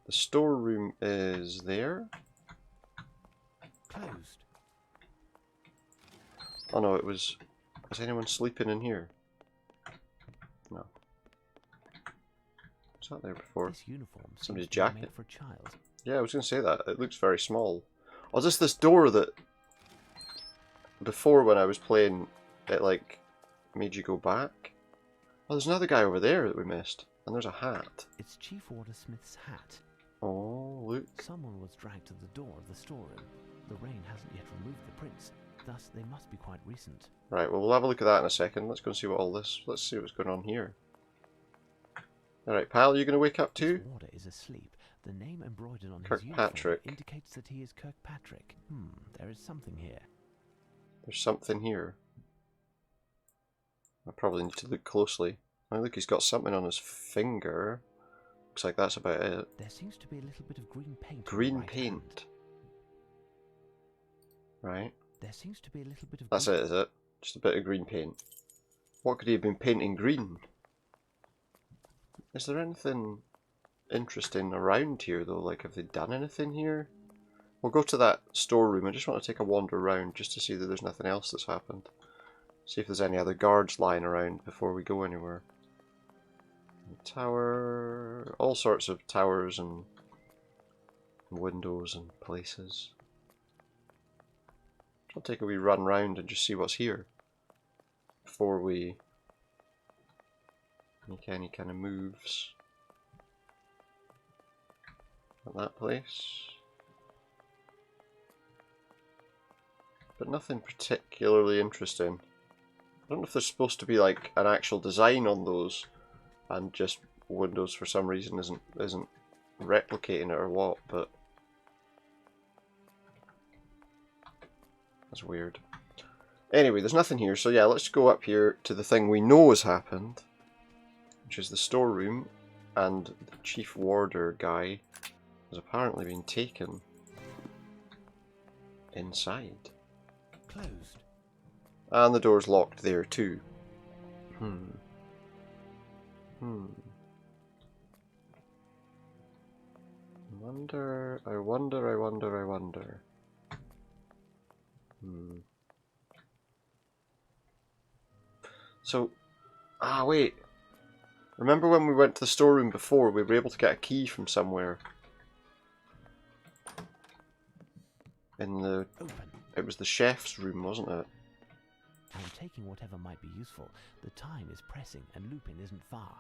The storeroom is there? Closed. Oh no, it was... Is anyone sleeping in here? No. Was that there before? This uniform Somebody's seems to be jacket. made for a child. Yeah, I was going to say that. It looks very small. Oh, is this door that... Before, when I was playing, it, like, made you go back? Oh, there's another guy over there that we missed. And there's a hat. It's Chief Warder Smith's hat. Oh, look. Someone was dragged to the door of the storeroom. The rain hasn't yet removed the prints, thus they must be quite recent. Right, well, we'll have a look at that in a second. Let's go and see what all this... Let's see what's going on here. Alright, pal, you going to wake up too? This warder is asleep. The name embroidered on his uniform Kirkpatrick. indicates that he is Kirkpatrick. There is something here. There's something here. I probably need to look closely. Oh, look, he's got something on his finger. Looks like that's about it. There seems to be a little bit of green paint. Green on the right hand. paint. Right. There seems to be a little bit of That's green... it, is it? Just a bit of green paint. What could he have been painting green? Is there anything interesting around here though? Like, have they done anything here? We'll go to that storeroom. I just want to take a wander around just to see that there's nothing else that's happened. See if there's any other guards lying around before we go anywhere. Tower... all sorts of towers and windows and places. I'll take a wee run round and just see what's here before we make any kind of moves. At that place. But nothing particularly interesting. I don't know if there's supposed to be like an actual design on those and just Windows for some reason isn't replicating it or what, but that's weird. Anyway, there's nothing here, so yeah, let's go up here to the thing we know has happened, which is the storeroom, and the chief warder guy has apparently been taken inside. Closed. And the door's locked there too. I wonder. So, wait. Remember when we went to the storeroom before, we were able to get a key from somewhere? In the... Open. It was the chef's room, wasn't it? I'm taking whatever might be useful. The time is pressing and Lupin isn't far.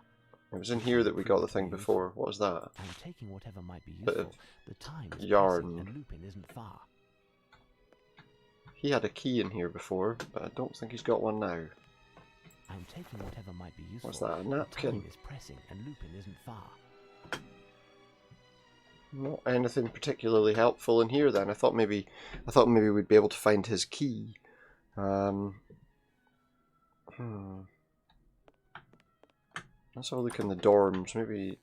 It was in here that we got the thing before. What was that? I'm taking whatever might be Bit useful. of The time is yarn. pressing and Lupin isn't far. He had a key in here before, but I don't think he's got one now. I'm taking whatever might be useful. What's that, a The napkin? time is pressing and Lupin isn't far. Not anything particularly helpful in here then. I thought maybe we'd be able to find his key. Let's have a look in the dorms. Maybe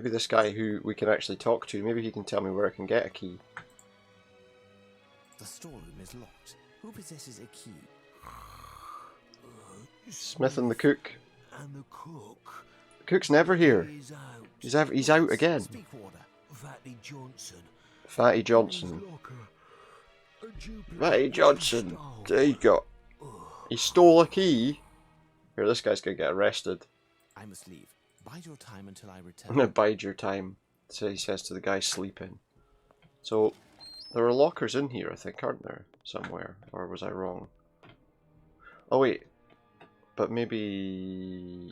this guy who we can actually talk to, maybe he can tell me where I can get a key. The storeroom is locked. Who possesses a key? Smith and the cook. And the cook. The cook's never here. He's out. He's out again. Speak, Warder. Fatty Johnson. Fatty In Johnson. his locker. A duplicate Fatty Johnson. stole. There you go. He stole a key. Here, this guy's gonna get arrested. I must leave. Bide your time until I I'm return. gonna bide your time, so he says to the guy sleeping. So, there are lockers in here, I think, aren't there? Somewhere. Or was I wrong? Oh, wait. But maybe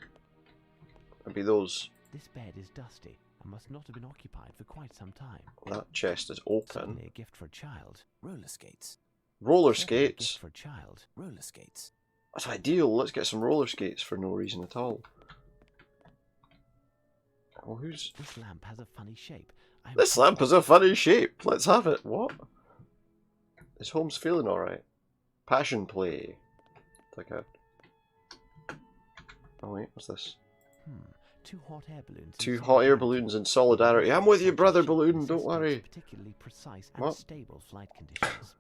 those. This bed is dusty and must not have been occupied for quite some time. That chest is open. Certainly a gift for a child. Roller skates. Roller Certainly a gift skates. for a child. Roller skates. That's ideal. Let's get some roller skates for no reason at all. Oh, who's... This lamp has a funny shape. This lamp has a funny shape. Let's have it. What? Is Holmes feeling alright? Passion play. Like a... Oh wait, what's this? Two hot air balloons. Two hot air balloons in solidarity. I'm with you, brother balloon. Don't worry. Particularly precise and What? stable flight conditions.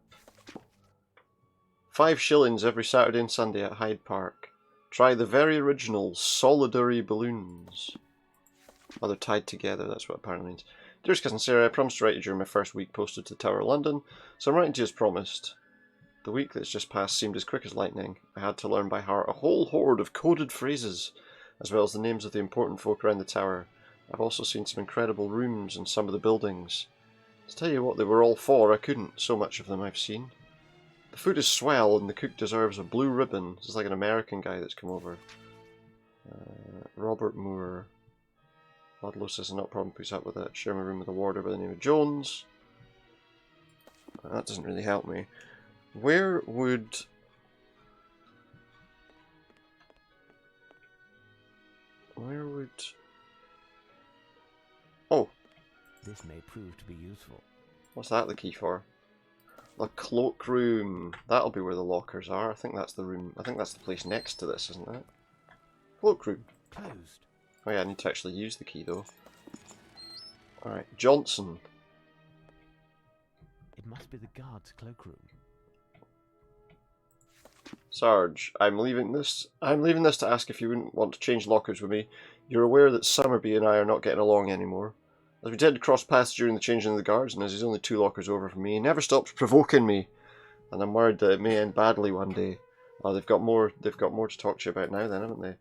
5 shillings every Saturday and Sunday at Hyde Park. Try the very original solidary balloons. Oh, they're tied together. That's what it apparently means. Dearest cousin Sarah, I promised to write you during my first week posted to Tower London, so I'm writing to you as promised. The week that's just passed seemed as quick as lightning. I had to learn by heart a whole horde of coded phrases, as well as the names of the important folk around the tower. I've also seen some incredible rooms in some of the buildings. To tell you what they were all for, I couldn't, so much of them I've seen. The food is swell, and the cook deserves a blue ribbon. This is like an American guy that's come over. Robert Moore. Ludlow says not a problem, puts up with it. Share my room with a warder by the name of Jones. That doesn't really help me. Where would... Oh! This may prove to be useful. What's that the key for? The cloakroom. That'll be where the lockers are. I think that's the room. I think that's the place next to this, isn't it? Cloakroom. Closed. Oh yeah, I need to actually use the key though. Alright, Johnson. It must be the guard's cloakroom. Sarge, I'm leaving this to ask if you wouldn't want to change lockers with me. You're aware that Summerby and I are not getting along anymore. As we did cross paths during the changing of the guards, and as he's only 2 lockers over from me, he never stops provoking me. And I'm worried that it may end badly one day. Oh, they've got more to talk to you about now then, haven't they?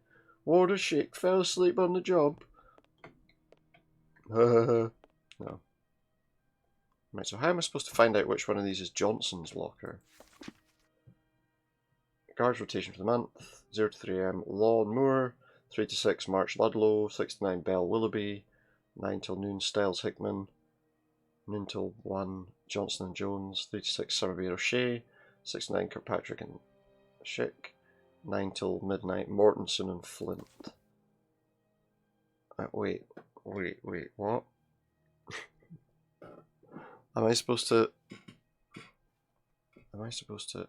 Warder Shake fell asleep on the job. No. Right, so how am I supposed to find out which one of these is Johnson's locker? Guards rotation for the month, 0 to 3 am Lawn Moore, 3 to 6 March Ludlow, 6 to 9 Bell Willoughby, 9 till noon Styles Hickman, noon till 1 Johnson and Jones, 3 to 6 Summerby O'Shea, 6 to 9 Kirkpatrick and Schick, 9 till midnight Mortensen and Flint. Wait, what? Am I supposed to...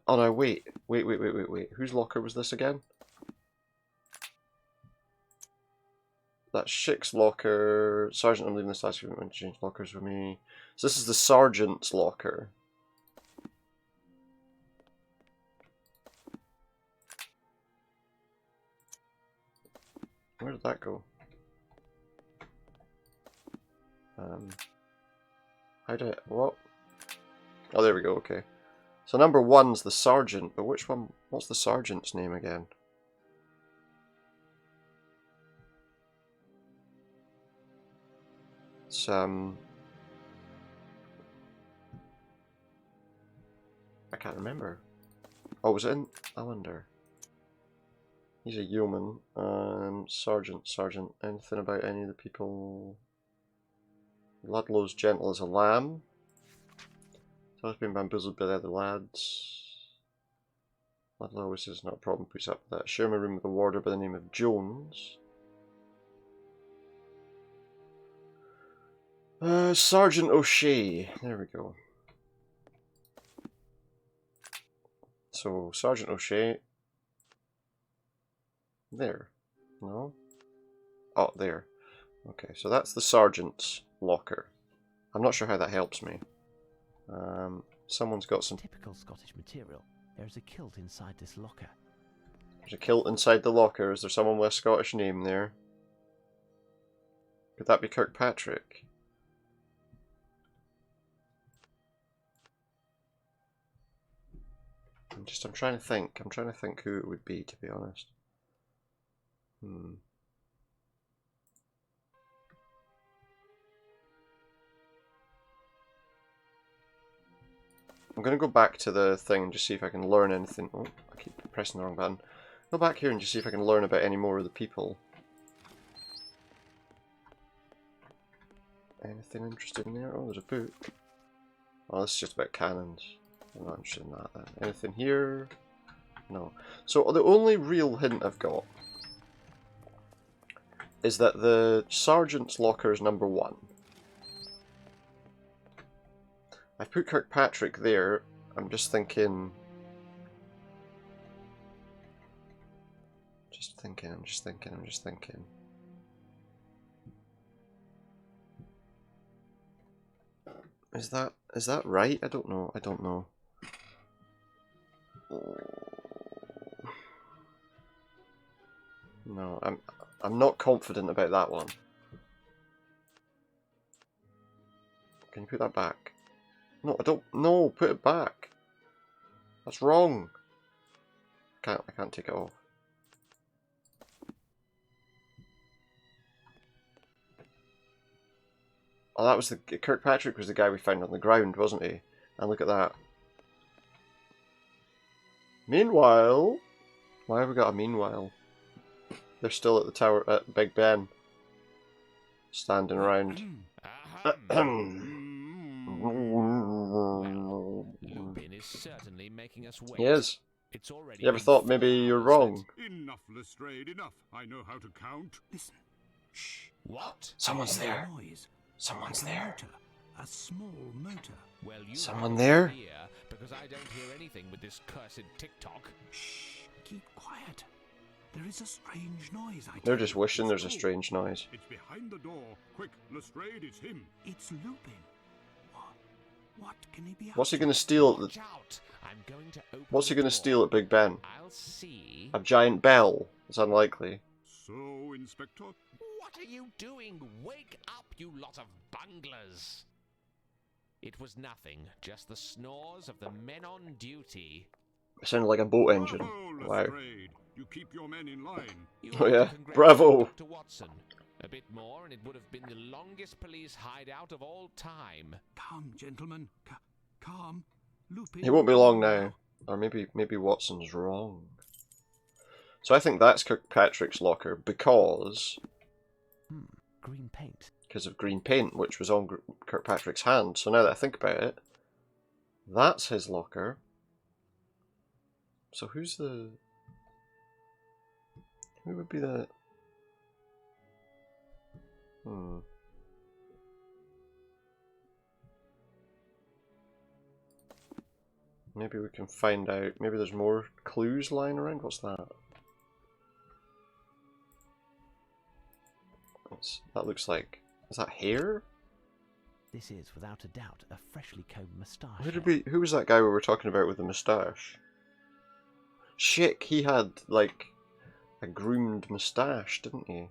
Oh no, wait. Whose locker was this again? That's Schick's locker. Sergeant, I'm leaving this last week to change lockers with me. So this is the Sergeant's locker. Where did that go? How did what? Oh, there we go, okay. So number 1's the Sergeant, but which one, what's the Sergeant's name again? It's, I can't remember. Oh, was it in? I wonder. He's a yeoman. Sergeant. Anything about any of the people? Ludlow's gentle as a lamb. So I've been bamboozled by the other lads. Ludlow always says not a problem, puts up with that. Share my room with a warder by the name of Jones. Sergeant O'Shea. There we go. So, Sergeant O'Shea. There. No? Oh, there. Okay, so that's the Sergeant's locker. I'm not sure how that helps me. Someone's got some... Typical Scottish material. There's a kilt inside this locker. There's a kilt inside the locker. Is there someone with a Scottish name there? Could that be Kirkpatrick? I'm trying to think. I'm trying to think who it would be, to be honest. I'm going to go back to the thing and just see if I can learn anything. Oh, I keep pressing the wrong button. Go back here and just see if I can learn about any more of the people. Anything interesting in there? Oh, there's a book. Oh, this is just about cannons. I'm not interested in that then. Anything here? No. So the only real hint I've got is that the Sergeant's locker is number 1. I've put Kirkpatrick there. I'm just thinking... I'm just thinking. Is that right? I don't know. No, I'm not confident about that one. Can you put that back? No, I don't. No, put it back. That's wrong. I can't take it off. Oh, that was the Kirkpatrick was the guy we found on the ground, wasn't he? And look at that. Meanwhile, why have we got a meanwhile? They're still at the tower at Big Ben, standing around. Lupin is certainly making us wait. He is. It's already You ever thought maybe you're wrong? Enough, Lestrade, enough. I know how to count. Listen. Shh. What? Someone's there. Noise. Someone's A there. motor. A small motor. Well, you Someone have there? no idea, because I don't hear anything with this cursed TikTok. Shh. Keep quiet. There is a strange noise. They're just wishing there's a strange noise. It's behind the door. Quick, Lestrade, it's him. It's Lupin. What can he be up What's he to? going to steal at Watch the? out. I'm going to open What's he the going to door. steal at Big Ben? I'll see. A giant bell. It's unlikely. So, Inspector? What are you doing? Wake up, you lot of bunglers! It was nothing, just the snores of the men on duty. It sounded like a boat engine. Bravo, Wow. Lestrade. You keep your men in line. You Oh, ought to yeah. congratulate Bravo. Dr. Watson. A bit more, and it would have been the longest police hideout of all time. Calm, gentlemen. Calm. Lupin. He won't be long now. Or maybe Watson's wrong. So I think that's Kirkpatrick's locker because Green paint. Because of green paint, which was on Kirkpatrick's hand. So now that I think about it, that's his locker. So who would be the... Maybe we can find out. Maybe there's more clues lying around. What's that? That looks like... Is that hair? This is, without a doubt, a freshly combed moustache. Who was that guy we were talking about with the moustache? Schick, he had, like, a groomed moustache, didn't he?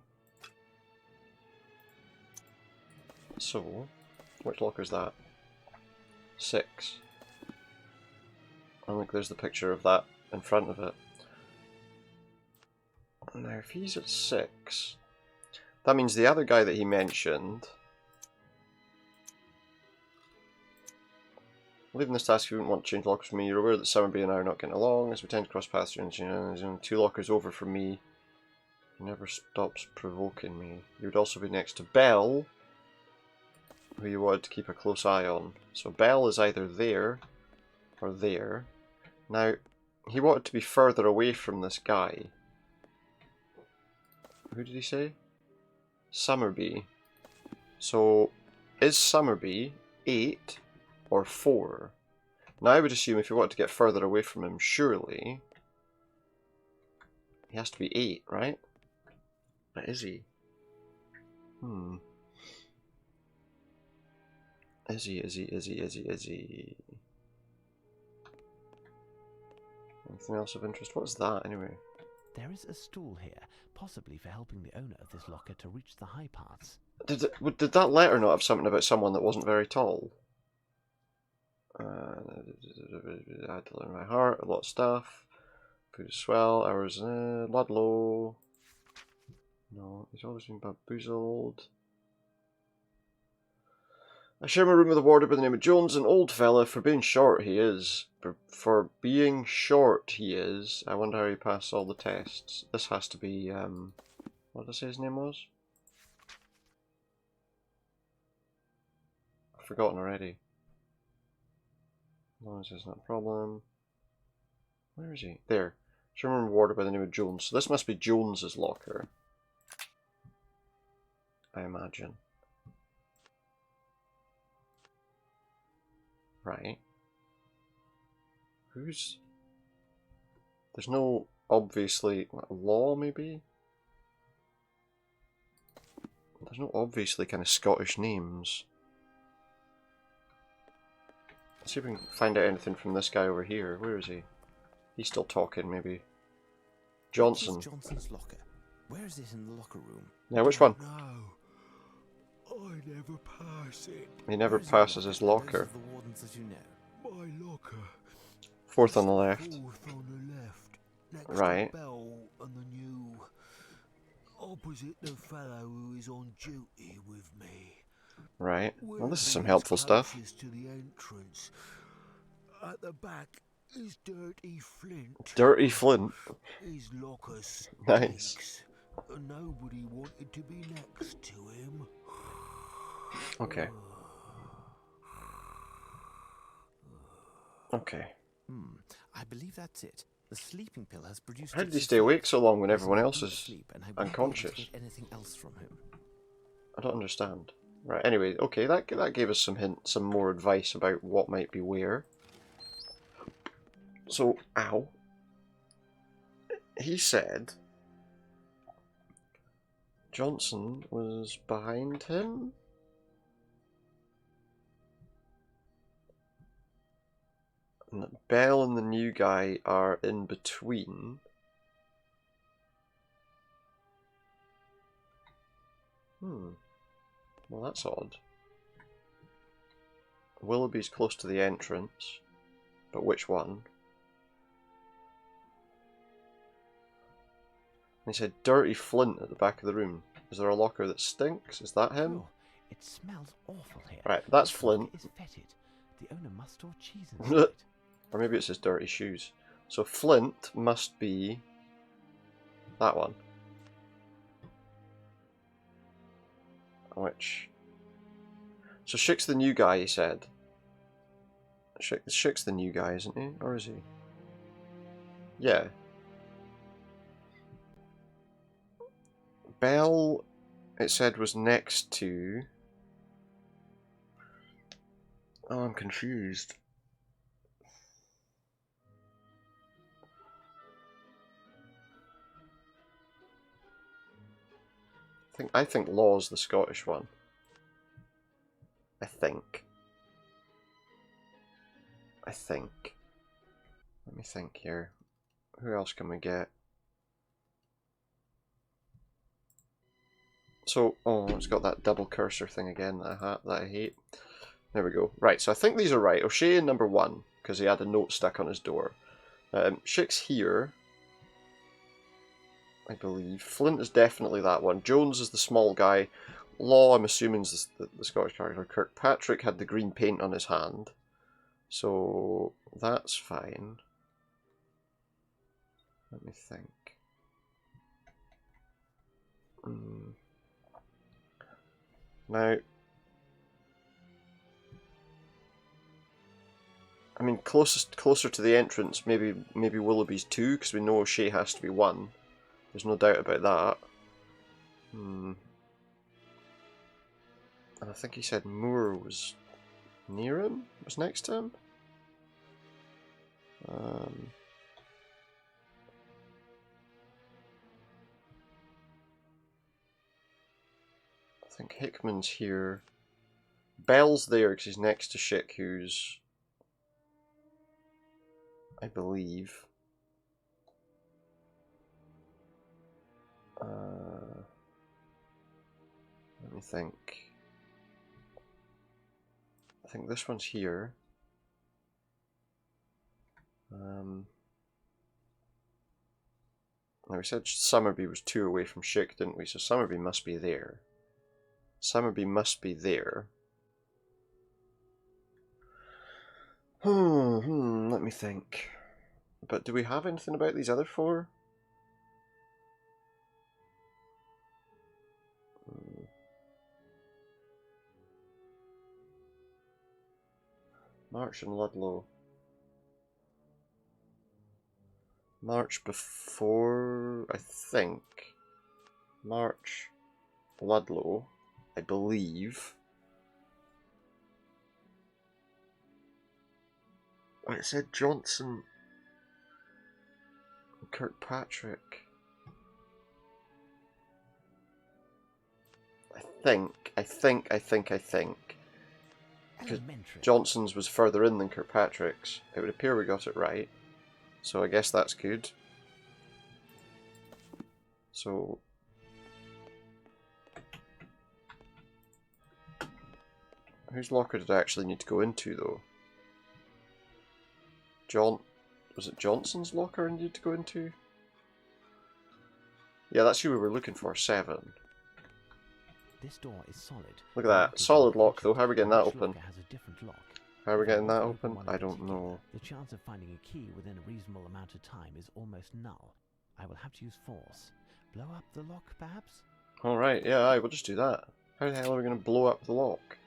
So, which locker's that? 6. I think there's the picture of that in front of it. Now, if he's at 6, that means the other guy that he mentioned... Leaving this task, if you wouldn't want to change lockers from me, you're aware that Summerby and I are not getting along, as we tend to cross paths during there's only 2 lockers over from me. He never stops provoking me. You would also be next to Belle, who you wanted to keep a close eye on. So Belle is either there, or there. Now, he wanted to be further away from this guy. Who did he say? Summerby. So, is Summerby 8 or 4? Now I would assume if you wanted to get further away from him, surely he has to be 8, right? But is he? Is he? Anything else of interest? What's that anyway? There is a stool here, possibly for helping the owner of this locker to reach the high parts. Did that letter not have something about someone that wasn't very tall? I had to learn my heart, a lot of stuff. Food as swell, hours, Ludlow. No, he's always been bamboozled. I share my room with a warder by the name of Jones, an old fella. For being short, he is. For being short, he is. I wonder how he passed all the tests. This has to be, what did I say his name was? I've forgotten already. Noise is not a problem. Where is he? There. Sherman warder by the name of Jones. So this must be Jones's locker, I imagine. Right. Who's... There's no, obviously, law maybe? There's no obviously kind of Scottish names. Let's see if we can find out anything from this guy over here. Where is he? He's still talking, maybe. Johnson. This is Johnson's locker. Where is it in the locker room? Now, which one? No, I never pass it. He never passes his locker. Those are the wardens that you know. My locker. Fourth on the left. Fourth on the left, next Right. to Bell and the new, opposite the fellow who is on duty with me. Right. Well, this is some Willoughby helpful stuff. closest to the entrance. At the back is Dirty Flint. Dirty Flint. His locker stinks. Nice. Nobody wanted to be next to him. Okay. Okay. I believe that's it. The sleeping pill has produced. How did he its stay awake effect. so long when He's everyone in a else deep is sleep, and I won't be able to unconscious? get anything else from him. I don't understand. Right. Anyway, okay, that gave us some hints, some more advice about what might be where. So, ow. He said Johnson was behind him. And that Bell and the new guy are in between. Well, that's odd. Willoughby's close to the entrance, but which one? He said Dirty Flint at the back of the room. Is there a locker that stinks? Is that him? Sure. It smells awful here. Right, that's This Flint. locker is fetid. The owner must store cheese inside. Or maybe it's his dirty shoes. So Flint must be that one. Which... So Schick's the new guy, he said. Schick's the new guy, isn't he? Or is he? Yeah. Bell, it said, was next to... Oh, I'm confused. I think Law's the Scottish one. I think. Let me think here. Who else can we get? So, oh, it's got that double cursor thing again that I hate. There we go. Right, so I think these are right. O'Shea in number 1, because he had a note stuck on his door. Schick's here, I believe. Flint is definitely that one. Jones is the small guy. Law, I'm assuming, is the Scottish character. Kirkpatrick had the green paint on his hand. So, that's fine. Let me think. Now, I mean, closer to the entrance, maybe Willoughby's 2, because we know O'Shea has to be 1. There's no doubt about that. And I think he said Moore was near him? Was next to him? I think Hickman's here. Bell's there because he's next to Schick, who's, I believe, let me think. I think this one's here. Now we said Summerby was 2 away from Schick, didn't we? So Summerby must be there. Summerby must be there. Let me think. But do we have anything about these other 4? March and Ludlow. March before, I think. March, Ludlow, I believe. It said Johnson, Kirkpatrick. I think. Because Johnson's was further in than Kirkpatrick's. It would appear we got it right. So I guess that's good. So... whose locker did I actually need to go into, though? Was it Johnson's locker I needed to go into? Yeah, that's who we were looking for, 7. This door is solid. Look at that. Solid lock though. How are we getting that open? How are we getting that open? I don't know. The chance of finding a key within a reasonable amount of time is almost null. I will have to use force. Blow up the lock, perhaps? Alright, yeah, aye, we'll just do that. How the hell are we going to blow up the lock?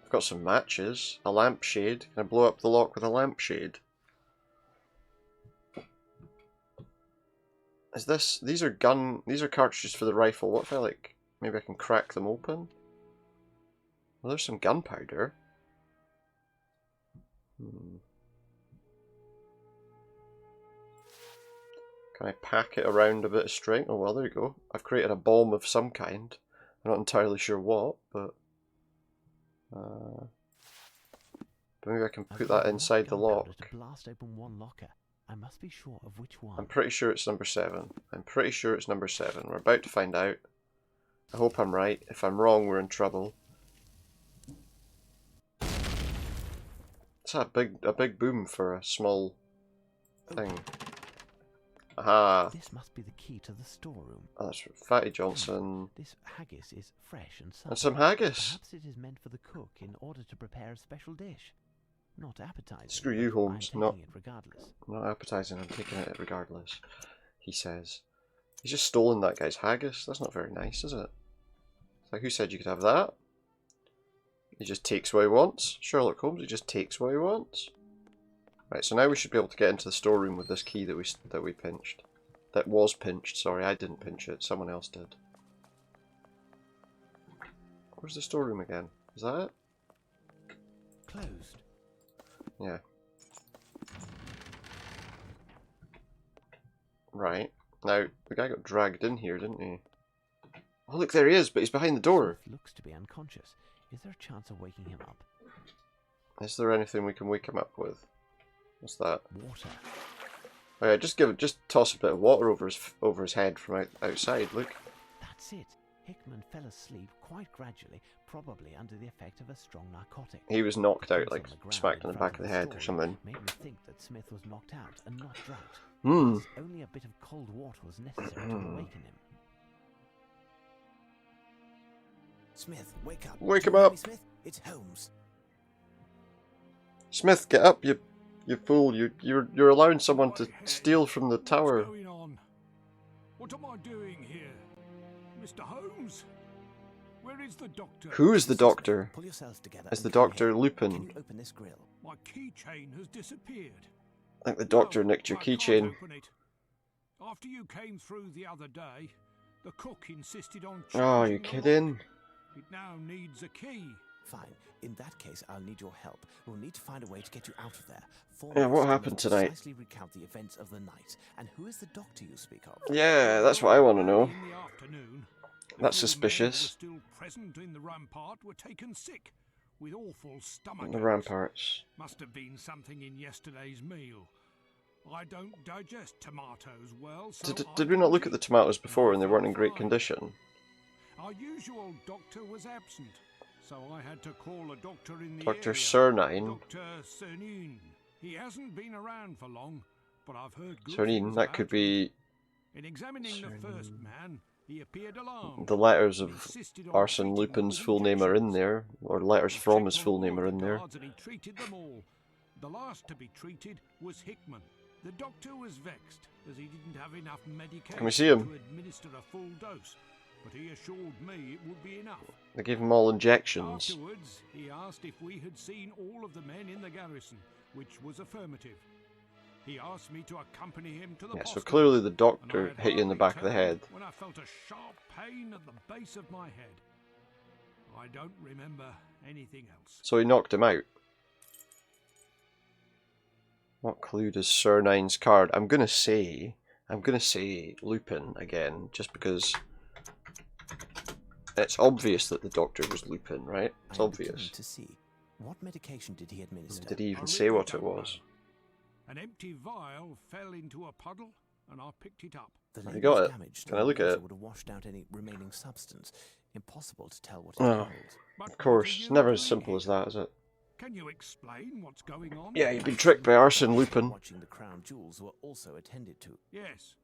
I've got some matches. A lampshade. Can I blow up the lock with a lampshade? Is this... These are cartridges for the rifle. What if I, like... Maybe I can crack them open? Well, there's some gunpowder. Can I pack it around a bit of string? Oh well, there you go. I've created a bomb of some kind. I'm not entirely sure what, but maybe I can put that inside the lock. To blast open one locker. I must be sure of which one. I'm pretty sure it's number 7. I'm pretty sure it's number 7. We're about to find out. I hope I'm right. If I'm wrong, we're in trouble. It's a big boom for a small thing. Aha! This must be the key to the storeroom. Oh, that's Fatty Johnson. This haggis is fresh and supple. And some haggis. Perhaps it is meant for the cook in order to prepare a special dish. Not appetizing. Screw you, Holmes. I'm taking it regardless. Not appetizing. I'm taking it regardless. He says. He's just stolen that guy's haggis. That's not very nice, is it? It's like, who said you could have that? He just takes what he wants. Sherlock Holmes. He just takes what he wants. Right, so now we should be able to get into the storeroom with this key that we pinched. That was pinched, sorry, I didn't pinch it, someone else did. Where's the storeroom again? Is that it? Closed. Yeah. Right. Now, the guy got dragged in here, didn't he? Oh look, there he is, but he's behind the door. Smith looks to be unconscious. Is there a chance of waking him up? Is there anything we can wake him up with? What's that? Water. Oh yeah, just toss a bit of water over his head from outside. Look. That's it. Hickman fell asleep quite gradually, probably under the effect of a strong narcotic. He was knocked out, like smacked on the back of the head or something. Made me think that Smith was knocked out and not drugged. Hmm. Only a bit of cold water was necessary to awaken him. Smith, wake up. Wake him up. Smith, it's Holmes. Smith, get up, you fool! You're allowing someone to steal from the tower. What's going on? What am I doing here? Mr. Holmes? Where is the doctor? Who is the doctor? Pull yourself together. Is the doctor Lupin? Can you open this grill? My keychain has disappeared. I think the doctor nicked your keychain. After you came through the other day, the cook insisted on. Oh, are you kidding? It now needs a key. Fine. In that case, I'll need your help. We'll need to find a way to get you out of there. Yeah, what happened tonight? Precisely recount the events of the night. And who is the doctor you speak of? Yeah, that's what I want to know. In the afternoon, That's suspicious. the men who were still present in the rampart were taken sick with awful stomach The aches. ramparts. Must have been something in yesterday's meal. I don't digest tomatoes well, so Did we not look at the tomatoes before and they weren't in great condition? Our usual doctor was absent, so I had to call a doctor in the Dr. area. Cernine. Dr. Cernine. He hasn't been around for long, but I've heard good Cernine, things that about could him. be In examining the first man, he appeared alarmed. the letters and of insisted on Arsene treating Lupin's them with full name are in injections. there, or letters He from checked his on full all name are the in there. guards and he treated them all. The last to be treated was Hickman. The doctor was vexed, as he didn't have enough medication Can we see him? to administer a full dose, but he assured me it would be enough. They gave him all injections. Afterwards, he asked if we had seen all of the men in the garrison, which was affirmative. He asked me to accompany him to the Yeah, so postern, clearly the and I doctor had hit you in the back of the hardly head. turned when I felt a sharp pain at the base of my head. I don't remember anything else. So he knocked him out. What clue does Cernine's card? I'm gonna say Lupin again, just because it's obvious that the doctor was Lupin, right? It's I'm obvious. beginning to see. What medication did he administer? Did he even I say really what it don't know. was? An empty vial fell into a puddle, and I picked it up. The You label got was it. damaged, Can and I look the at water it? would have washed out any remaining substance. Impossible to tell what it Oh. held. But Of what course, are it's you never as doing simple here? as that, is it? Can you explain what's going on? Yeah, you've been tricked by Arsene Lupin. Watching the crown jewels were also attended to. Yes,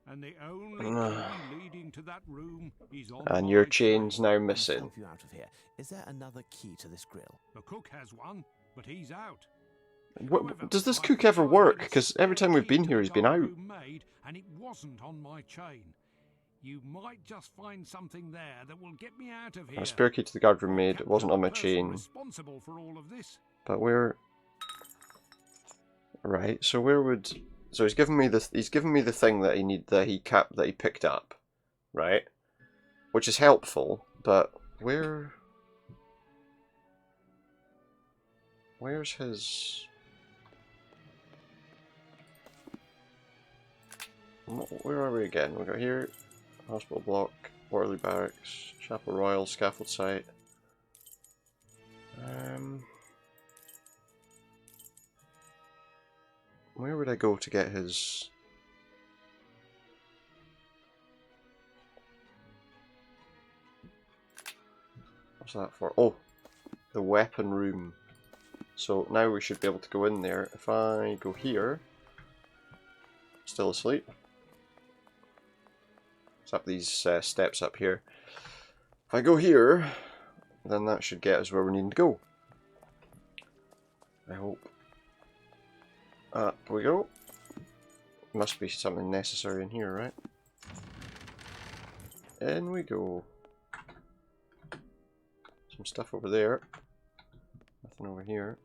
and the only key leading to that room is on And my your chain's chain. now I'll missing. help you out of here. Is there another key to this grill? The cook has one, but he's out. Does this cook ever work? Because every time we've been here, he's been out. Made, and it wasn't on my chain. You might just find something there that will get me out of here. A spare key to the guard room maid. It wasn't on my Person chain. responsible for all of this. But where? Right. So where would? So he's given me this. He's given me the thing that he picked up, right? Which is helpful. But where? Where's his? Where are we again? We got here. Hospital block, Waterloo Barracks, Chapel Royal, Scaffold Site. Where would I go to get his... What's that for? Oh, the weapon room. So now we should be able to go in there. If I go here, still asleep. Up these steps up here. If I go here, then that should get us where we need to go. I hope. Up we go. Must be something necessary in here, right? In we go. Some stuff over there. Nothing over here.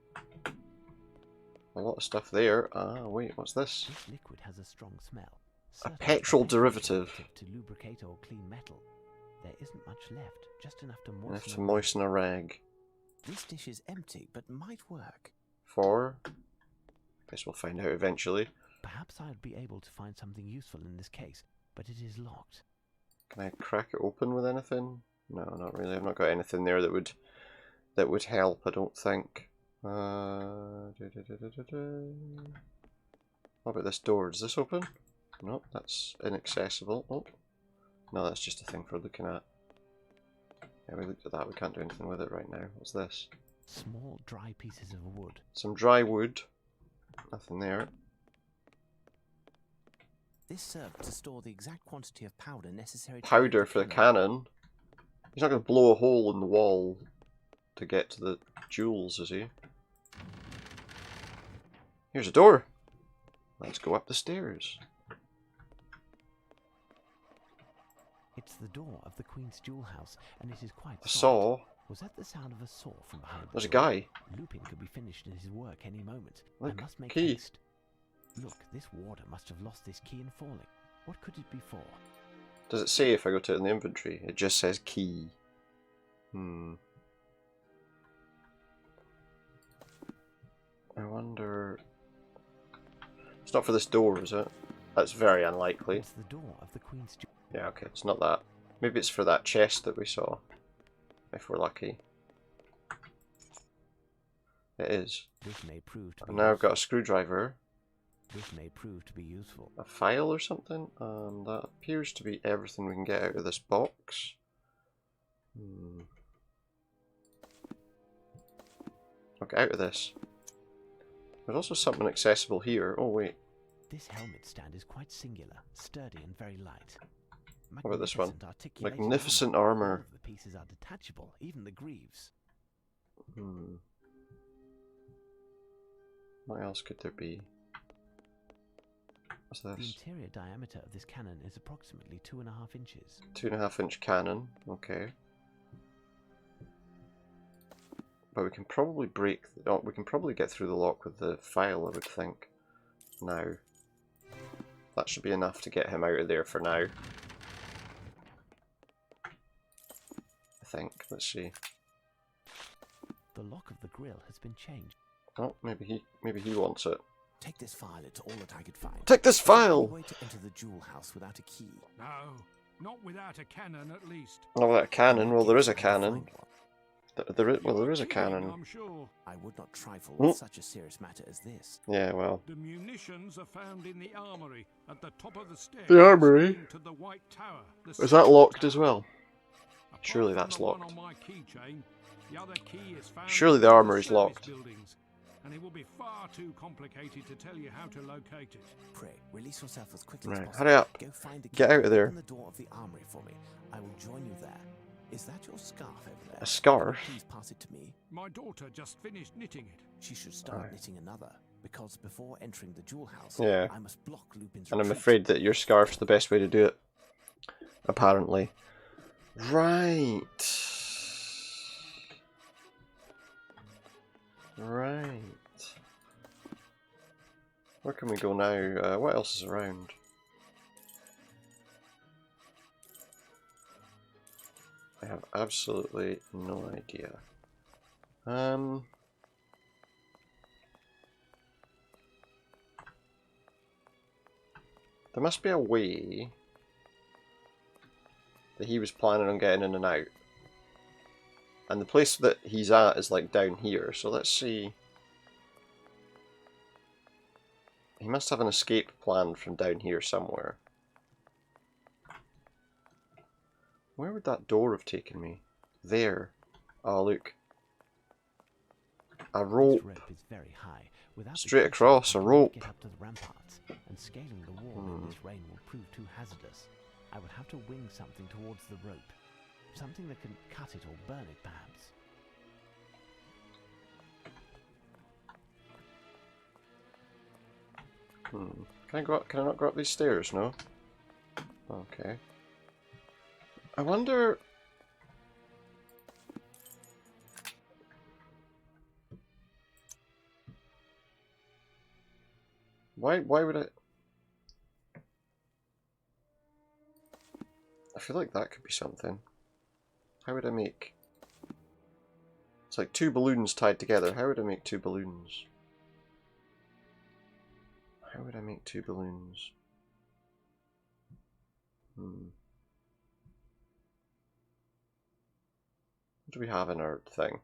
A lot of stuff there. Ah, wait, what's this? This liquid has a strong smell. A petrol derivative. To lubricate or clean metal. There isn't much left, just enough to moisten. Enough to moisten a rag. This dish is empty, but might work. For? Guess we'll find out eventually. Perhaps I'd be able to find something useful in this case, but it is locked. Can I crack it open with anything? No, not really. I've not got anything there that would help. I don't think. What about this door? Is this open? Nope, that's inaccessible. Oh, no, that's just a thing for looking at. Yeah, we looked at that. We can't do anything with it right now. What's this? Small, dry pieces of wood. Some dry wood. Nothing there. This served to store the exact quantity of powder necessary to Powder for the cannon. He's not going to blow a hole in the wall to get to the jewels, is he? Here's a door. Let's go up the stairs. It's the door of the Queen's jewel house, and it is quite A solid. saw. Was that the sound of a saw from behind? There's a door? guy. Lupin could be finished in his work any moment. Look, I must make key. haste. Look, this warder must have lost this key in falling. What could it be for? Does it say if I go to it in the inventory? It just says key. I wonder... It's not for this door, is it? That's very unlikely. It's the door of the Queen's jewel. Yeah, okay, it's not that. Maybe it's for that chest that we saw. If we're lucky. It is. This may prove to be And now I've got a useful. screwdriver. This may prove to be useful. A file or something? That appears to be everything we can get out of this box. Okay, out of this. There's also something accessible here. Oh, wait. This helmet stand is quite singular, sturdy and very light. What about this one? Articulated Magnificent armor. armor. All of the pieces are detachable, even the greaves. What else could there be? What's The this? interior diameter of this cannon is approximately 2.5 inches. 2.5 inch cannon. Okay. But we can probably break... Oh, we can probably get through the lock with the file, I would think. Now. That should be enough to get him out of there for now. I think. Let's see. The lock of the grill has been changed. Oh, maybe he wants it. Take this file, it's all that I could find. Take this file! There's no way to enter the jewel house without a key. No, not without a cannon at least. Not without a cannon. Well, there is a cannon. Find one. There is a cannon. I'm sure. I would not trifle with such a serious matter as this. Yeah, well. The munitions are found in the armory at the top of the stairs. The armory? leading to the White Tower. Is that locked as well? Surely Apart that's from the one locked. on my keychain, The other key is found Surely the in armour is service locked. buildings, and it will be far too complicated to tell you how to locate it. Pray, release yourself as quickly as Right, possible. hurry up. Go find a key. Get out of there. Open the door of the armory for me. I will join you there. Is that your scarf over there? A scarf? Can you please pass it to me? My daughter just finished knitting it. She should start Right. knitting another, because before entering the jewel house, Yeah. I must block Lupin's And I'm retreat. afraid that your scarf's the best way to do it. Apparently. Right. Right. Where can we go now? What else is around? I have absolutely no idea. There must be a way that he was planning on getting in and out. And the place that he's at is like down here, so let's see. He must have an escape planned from down here somewhere. Where would that door have taken me? There. Oh, look. A rope. This rope is very high. Without the Straight crucible, across, I a cannot rope. Get up to the ramparts, and scaling the wall in this rain will prove too hazardous. I would have to wing something towards the rope. Something that can cut it or burn it, perhaps. Can I go up? Can I not go up these stairs? No? Okay. I wonder... Why would I... I feel like that could be something. How would I make... It's like two balloons tied together. How would I make two balloons? How would I make two balloons? What do we have in our thing?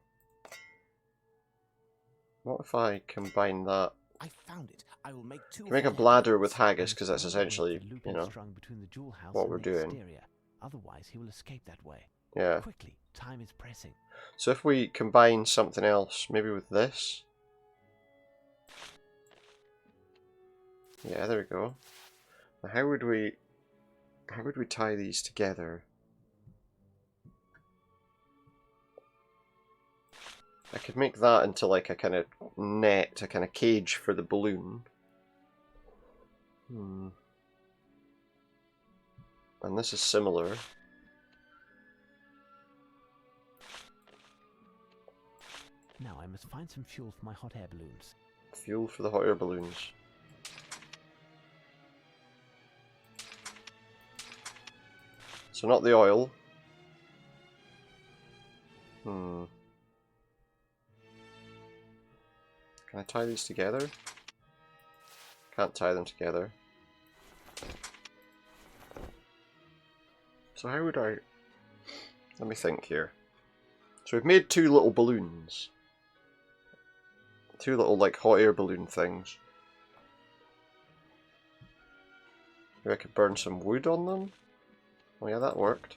What if I combine that? I found it. I will make two. Can make a bladder with haggis, because that's essentially, you know, Strung between the jewel house what and we're the doing. exterior. Otherwise, he will escape that way. Yeah. Quickly, time is pressing. So if we combine something else, maybe with this. Yeah, there we go. Now how would we tie these together? I could make that into like a kind of net, a kind of cage for the balloon. And this is similar. Now I must find some fuel for my hot air balloons. Fuel for the hot air balloons. So not the oil. Can I tie these together? Can't tie them together. So how would I... Let me think here. So we've made two little balloons. Two little like hot air balloon things. Maybe I could burn some wood on them? Oh yeah, that worked.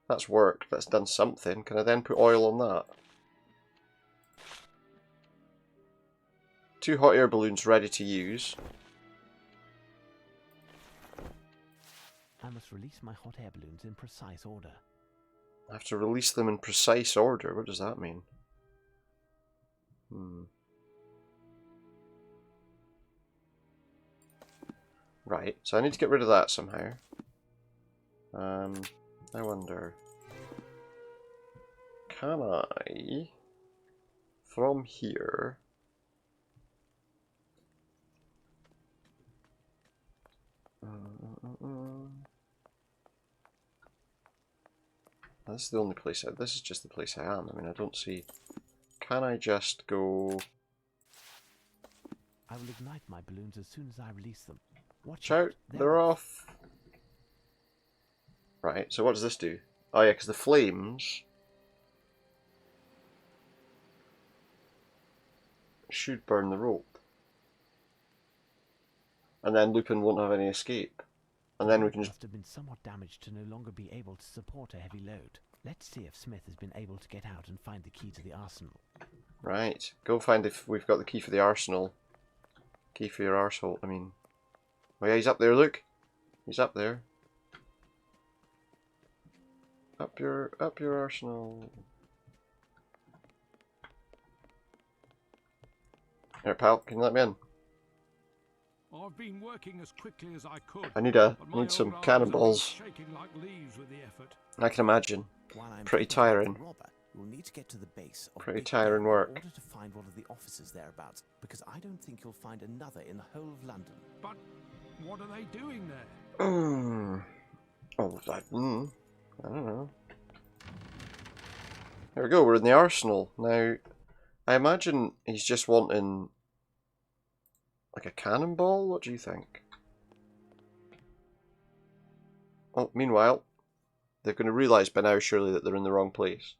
That's worked, that's done something. Can I then put oil on that? Two hot air balloons ready to use. I must release my hot air balloons in precise order. I have to release them in precise order. What does that mean? Right, so I need to get rid of that somehow. I wonder... Can I... From here... This is the only place this is just the place I am. I mean, I don't see... Can I just go... I will ignite my balloons as soon as I release them. Watch out, they're off! Right, so what does this do? Oh yeah, because the flames... should burn the rope. And then Lupin won't have any escape. And then we can just... must have been somewhat damaged to no longer be able to support a heavy load. Let's see if Smith has been able to get out and find the key to the arsenal. Right. Go find if we've got the key for the arsenal. Key for your arsehole, I mean. Oh yeah, he's up there, look. He's up there. Up your arsenal. Here, pal, can you let me in? I've been working as quickly as I could. I need some old cannonballs. arms are shaking like leaves with the effort. I can imagine. While I'm Pretty picking up the tiring. robber, we'll need to get to the base of Pretty Big tiring Ben work. in order to find one of the officers thereabouts, because I don't think you'll find another in the whole of London. But what are they doing there? Oh, I don't know. There we go, we're in the arsenal. Now, I imagine he's just wanting like a cannonball? What do you think? Oh, meanwhile, they're going to realise by now, surely, that they're in the wrong place.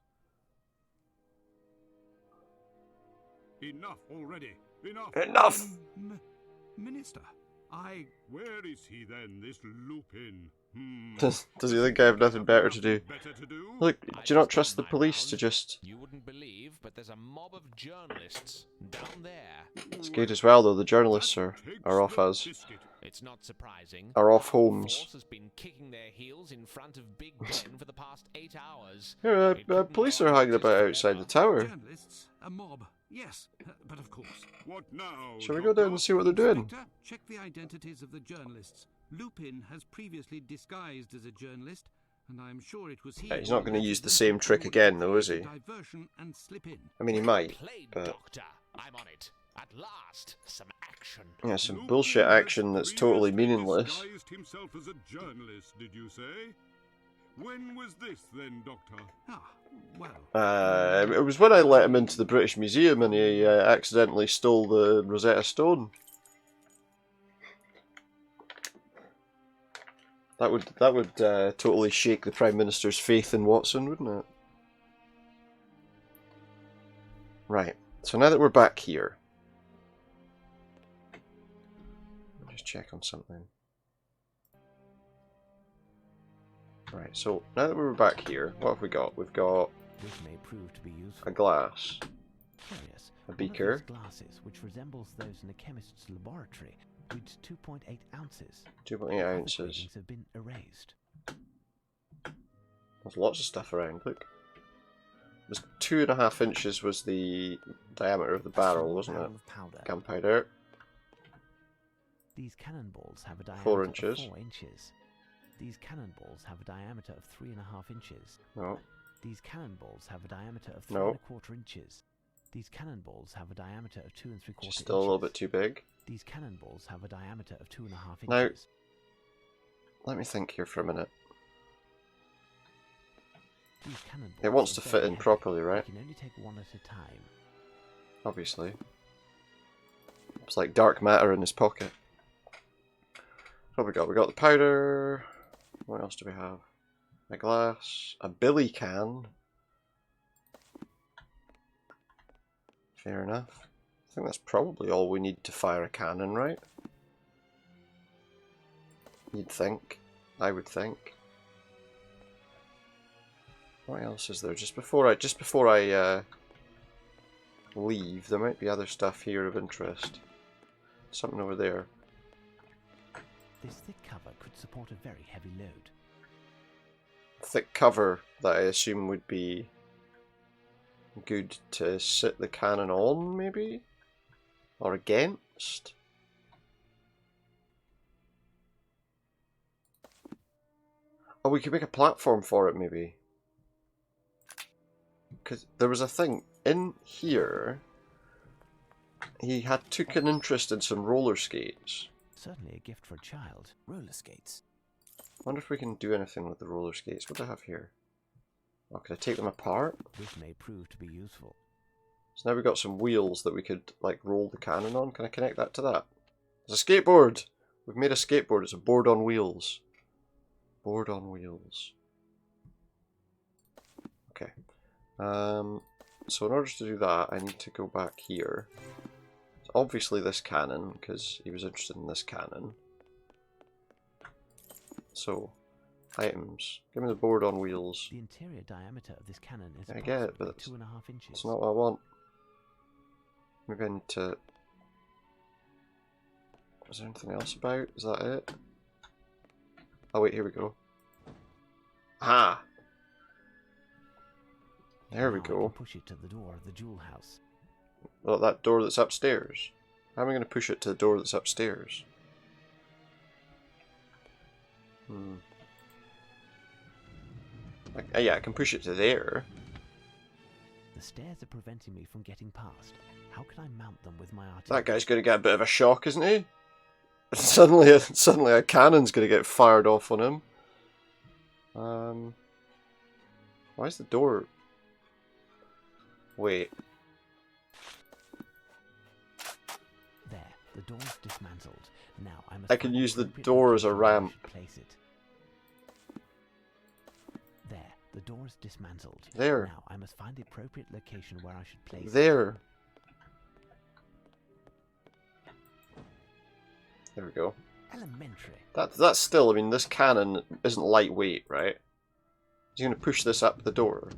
Enough already. Enough. Enough! Minister, Where is he then, this Lupin? Does he think I have nothing better to do? Look, do you not trust the police to just... You wouldn't believe, but there's a mob of journalists down there. It's good as well, though. The journalists are off us. It's not surprising. Are off Our Holmes. force has been kicking their heels in front of Big Ben for the past 8 hours. Here, police are hanging about outside the tower. journalists, a mob. Yes, but of course. What now? Shall we go down and see what they're doing? Inspector, check the identities of the journalists. Lupin has previously disguised as a journalist, and I'm sure it was he. He's not going to use the same trick again, though, is he? Diversion and slip in. I mean, he might, Played, but... Doctor. I'm on it. At last, some action. Yeah, some bullshit action that's totally meaningless. Disguised himself as a journalist, did you say? When was this then, Doctor? It was when I let him into the British Museum and he accidentally stole the Rosetta Stone. That would totally shake the Prime Minister's faith in Watson, wouldn't it? Right. So now that we're back here, let me just check on something. Right, so now that we're back here, what have we got? We've got This may prove to be useful. a glass, Curious. a One beaker, of these glasses, which resembles those in a chemist's laboratory, reads 2.8 ounces. 2.8 Other ounces. readings have been erased. There's lots of stuff around, look. It was 2.5 inches was the diameter of the barrel, wasn't it? Barrel of powder. Gunpowder. These cannonballs have a diameter 4 of inches. 4 inches. These cannonballs have a diameter of 3.5 inches. No. These cannonballs have a diameter of No. 3.25 inches. These cannonballs have a diameter of 2 3/4 inches. Still a little bit too big. These cannonballs have a diameter of 2.5 inches. Now, let me think here for a minute. These cannonballs It wants are to very fit in heavy. properly, right? You can only take one at a time. Obviously. It's like dark matter in his pocket. What have we got? We got the powder. What else do we have? A glass. A billy can. Fair enough. I think that's probably all we need to fire a cannon, right? You'd think. I would think. What else is there? Just before I leave, there might be other stuff here of interest. Something over there. This thick cover could support a very heavy load. Thick cover that I assume would be good to sit the cannon on, maybe? Or against? Oh, we could make a platform for it, maybe. Because there was a thing in here. He took an interest in some roller skates. Certainly a gift for a child. Roller skates. I wonder if we can do anything with the roller skates. What do I have here? Oh, could I take them apart? This may prove to be useful. So now we've got some wheels that we could like roll the cannon on. Can I connect that to that? It's a skateboard! We've made a skateboard. It's a board on wheels. Board on wheels. Okay. So in order to do that, I need to go back here. It's obviously this cannon, because he was interested in this cannon. So, Items. Give me the board on wheels. The interior diameter of this cannon is I get it, but approximately 2.5 inches. it's not what I want. Maybe I need to... Is there anything else about? Is that it? Oh wait, here we go. Ah! There we Now I go. can push it to the door of the jewel house. Well, that door that's upstairs. How am I going to push it to the door that's upstairs? Yeah, I can push it to there. The stairs are preventing me from getting past. How can I mount them with my artillery? That guy's going to get a bit of a shock, isn't he? Suddenly a cannon's going to get fired off on him. Why is the door... Wait. There, the door's dismantled. Now I can use the door as a ramp. Place it. There, the door is dismantled. There. Now I must find the appropriate location where I should place it. There. There we go. Elementary. That's still, I mean, this cannon isn't lightweight, right? He's going to push this up the door.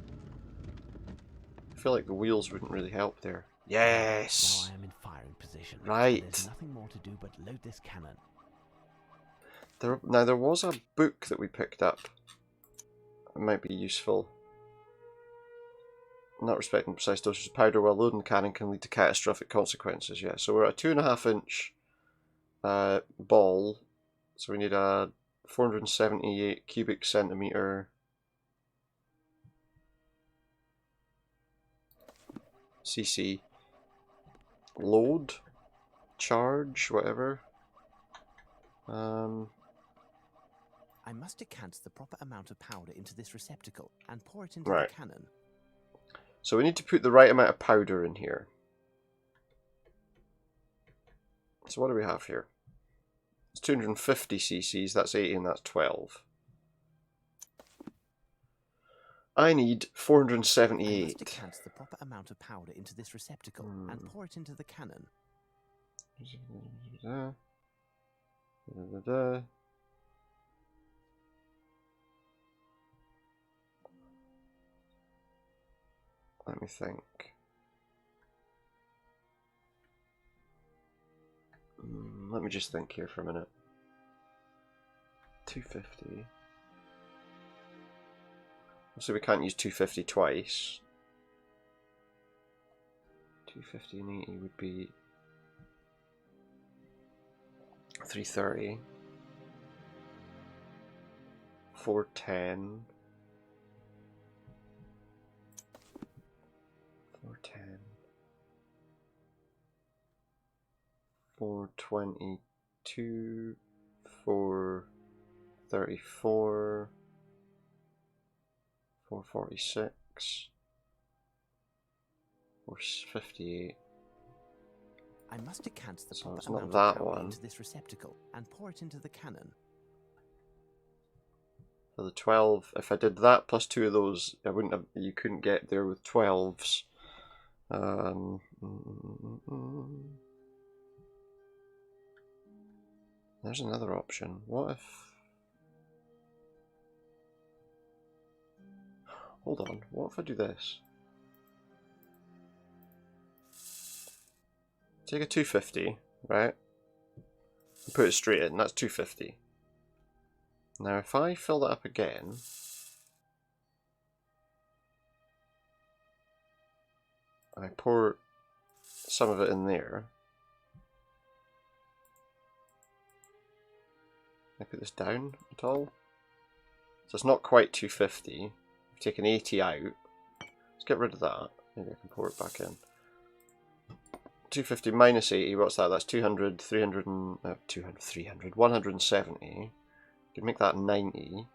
I feel like the wheels wouldn't really help there. Yes! Now I am in firing position. Right. There's nothing more to do but load this cannon. Now there was a book that we picked up. It might be useful. Not respecting precise dosage of powder while loading the cannon can lead to catastrophic consequences. Yeah, so we're at a 2.5 inch ball. So we need a 478 cubic centimeter cc load, charge, whatever. I must decant the proper amount of powder into this receptacle and pour it into Right. the cannon. So we need to put the right amount of powder in here. So what do we have here? It's 250 cc's, that's 80 and that's 12. I need 478. I must decant the proper amount of powder into this receptacle and pour it into the cannon. Let me think. Let me just think here for a minute. 250. So we can't use 250 twice. 250 and 80 would be 330. 410. 410. 422. 434. 446. 458. I must decant the So proper it's not amount that of powder one. into this receptacle and pour it into the cannon. For the 12, if I did that plus 2 of those, I wouldn't have. You couldn't get there with 12s. There's another option. What if? Hold on. What if I do this? Take a 250, right? And put it straight in. That's 250. Now, if I fill that up again, I pour some of it in there. Can I put this down at all? So it's not quite 250. I've taken 80 out. Let's get rid of that. Maybe I can pour it back in. 250 minus 80, what's that? That's 200, 300, 300, 170. You can make that 90.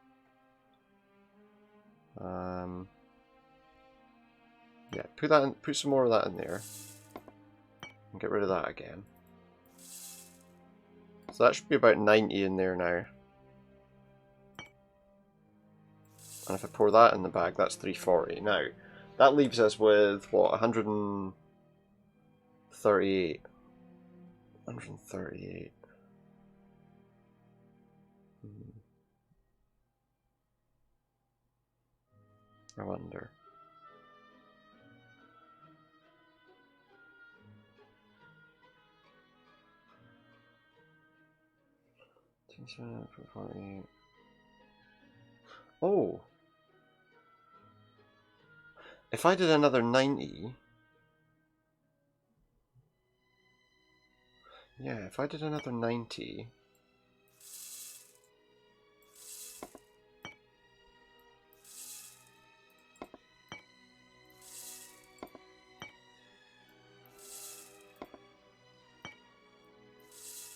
Yeah, put that in, put some more of that in there. And get rid of that again. So that should be about 90 in there now. And if I pour that in the bag, that's 340. Now, that leaves us with, what, 138. 138. I wonder. Oh! If I did another 90... Yeah, if I did another 90...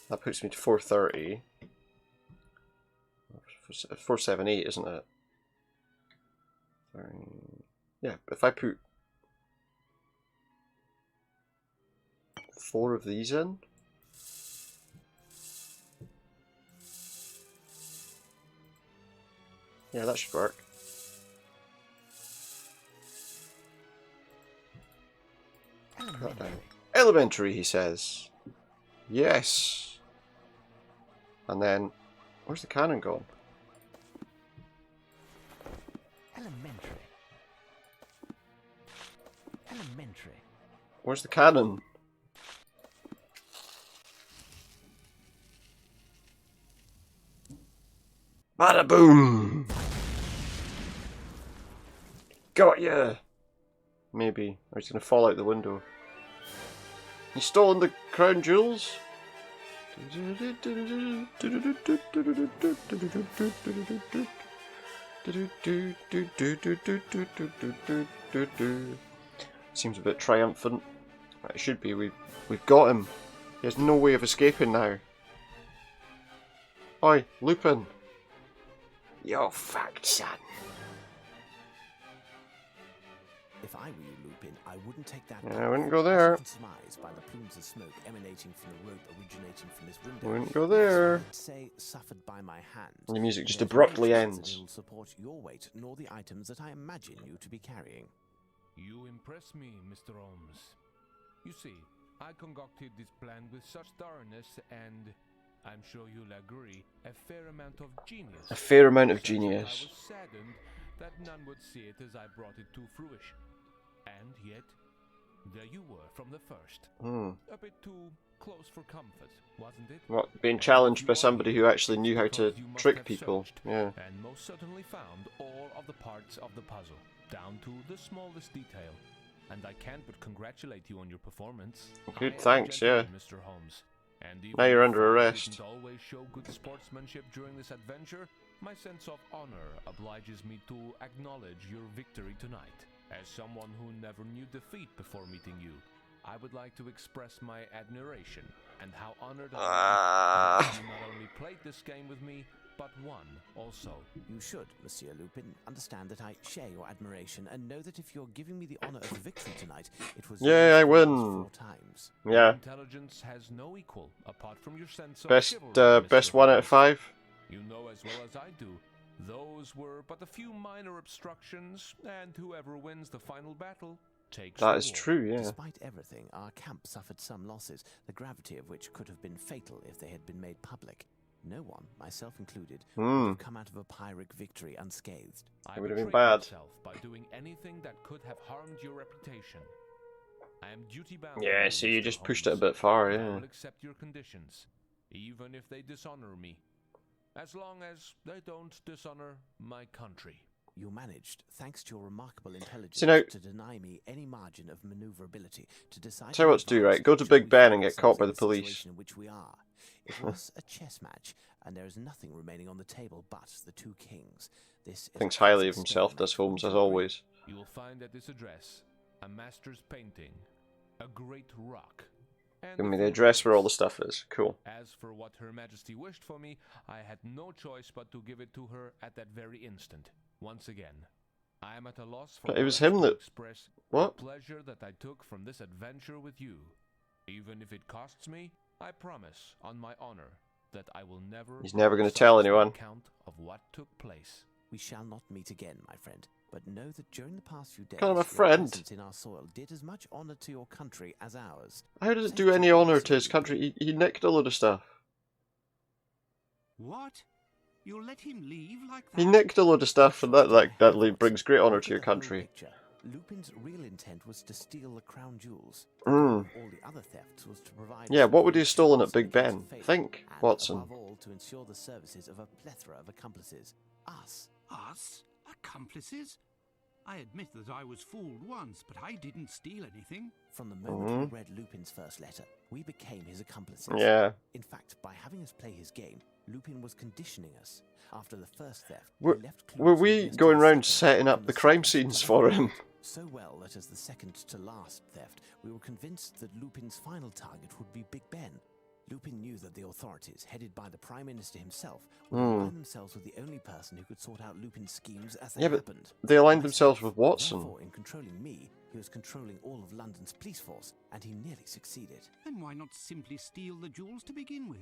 That puts me to 430. 478, isn't it? Yeah, if I put 4 of these in. Yeah, that should work. Elementary, he says. Yes. And then, where's the cannon gone? Elementary. Elementary. Where's the cannon? Bada boom! Got ya! Maybe. Or he's gonna fall out the window. He's stolen the crown jewels? Seems a bit triumphant. It should be. We've got him. He has no way of escaping now. Oi, Lupin. You're fucked, son. If I were you, Lupin, I wouldn't take that. Yeah, I wouldn't go there. By the plumes of smoke emanating from the rope originating from this window. Wouldn't go there. Say, suffered by my hand. And the music just abruptly ends. It will support your weight, nor the items that I imagine you to be carrying. You impress me, Mr. Holmes. You see, I concocted this plan with such thoroughness and, I'm sure you'll agree, a fair amount of genius. A fair amount of genius. I was saddened that none would see it as I brought it to fruition. And yet, there you were from the first. A bit too close for comfort, wasn't it? What, being challenged by somebody who actually knew how to trick people. Yeah. And most certainly found all of the parts of the puzzle, down to the smallest detail. And I can't but congratulate you on your performance. Good, thanks, yeah. Mr. Holmes. And now you're under arrest. Didn't always show good sportsmanship during this adventure. My sense of honor obliges me to acknowledge your victory tonight. As someone who never knew defeat before meeting you, I would like to express my admiration and how honored I am that you not only played this game with me, but won also. You should, Monsieur Lupin, understand that I share your admiration and know that if you're giving me the honor of victory tonight, it was yay, I win. 4 times. Yeah. Intelligence has no equal apart from your sense of best chivalry, best 1 out of 5. You know as well as I do, those were but a few minor obstructions, and whoever wins the final battle takes That the is war. true, yeah. Despite everything, our camp suffered some losses, the gravity of which could have been fatal if they had been made public. No one, myself included, would have come out of a Pyrrhic victory unscathed. It would have been bad. By doing anything that could have harmed your reputation. I am duty bound. Yeah, so you just pushed it a bit far, I yeah. will accept your conditions, even if they dishonor me, as long as they don't dishonor my country. You managed, thanks to your remarkable intelligence, So now, to deny me any margin of maneuverability to decide. tell you what to do, right? Go to Big Ben and get caught by the police. In which we are. It was a chess match, and there is nothing remaining on the table but the 2 kings. This Thinks highly of himself, does Holmes, as always. You will find at this address a master's painting, a great rock. Give me the address where all the stuff is. Cool. As for what Her Majesty wished for me, I had no choice but to give it to her at that very instant. Once again, I am at a loss for But it was him that... express What? the pleasure that I took from this adventure with you. Even if it costs me, I promise, on my honor, that I will never... He's never going to tell anyone. ...account of what took place. We shall not meet again, my friend. But know that during the past few days, Kind of a your friend. presence in our soil did as much honor to your country as ours. How does it do any honour to his country? He nicked a load of stuff. What? You'll let him leave like that? He nicked a load of stuff, and that brings great honour to your country. Lupin's real intent was to steal the crown jewels. Mm. All the other thefts was to provide. Yeah, what would he have stolen at Big Ben? Think, Watson. Above all, to ensure the services of a plethora of accomplices. Us. Us? Accomplices? I admit that I was fooled once, but I didn't steal anything. From the moment we read Lupin's first letter, we became his accomplices. Yeah. In fact, by having us play his game, Lupin was conditioning us. After the first theft, were we going around setting up the crime scenes for him? So well that as the second to last theft, we were convinced that Lupin's final target would be Big Ben. Lupin knew that the authorities, headed by the Prime Minister himself, would align themselves with the only person who could sort out Lupin's schemes as they happened. They aligned themselves with Watson. Therefore, in controlling me, he was controlling all of London's police force, and he nearly succeeded. Then why not simply steal the jewels to begin with?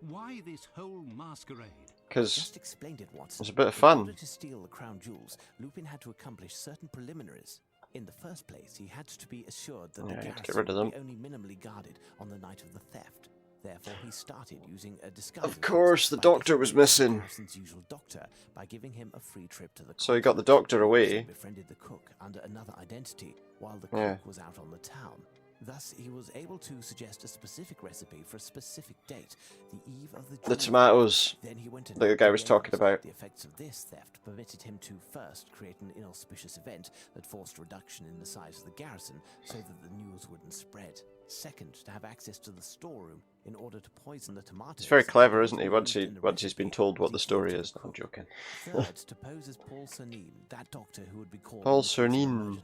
Why this whole masquerade? Because just explained it, Watson. It's a bit of fun. In order to steal the crown jewels, Lupin had to accomplish certain preliminaries. In the first place, he had to be assured that the garrison would be only minimally guarded on the night of the theft. Therefore, he started using a disguise. Of course, the doctor was missing. Garrison's usual doctor by giving him a free trip to the. So he got the doctor away. He befriended the cook under another identity while the cook was out on the town. Thus, he was able to suggest a specific recipe for a specific date, the eve of the tomatoes then he went to that the guy was talking about. The effects of this theft permitted him to first create an inauspicious event that forced a reduction in the size of the garrison so that the news wouldn't spread. Second, to have access to the storeroom in order to poison the tomatoes. He's very clever, isn't he? Once he's been told what the story is. No, I'm joking. Third, to pose as Paul Cernin, that doctor who would be called Paul Cernin.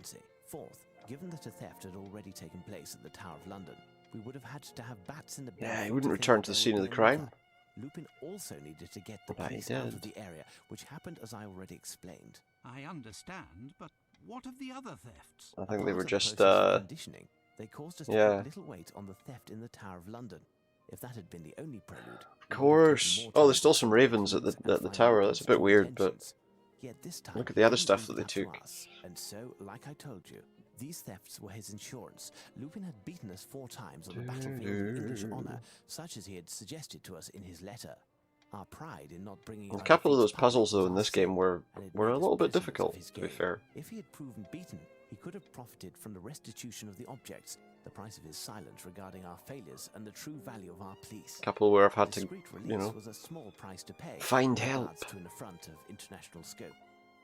Fourth, given that a theft had already taken place at the Tower of London, we would have had to have bats in the Yeah, he wouldn't return to the scene of the crime. Lupin also needed to get the police out of the area, which happened as I already explained. I understand, but what of the other thefts? I think they were just conditioning. They caused us to put little weight on the theft in the Tower of London. If that had been the only prelude. Of course. Oh, there's still some ravens at the tower. That's a bit weird, but look at the other stuff that they took. And so, like I told you, these thefts were his insurance. Lupin had beaten us 4 times on the battlefield of English honour, such as he had suggested to us in his letter. Our pride in not bringing a couple of those puzzles, though, in this game were a little bit difficult, to be fair. If he had proven beaten, he could have profited from the restitution of the objects, the price of his silence regarding our failures, and the true value of our police. A couple where I've had to, was a small price to pay, find help. To an affront of international scope.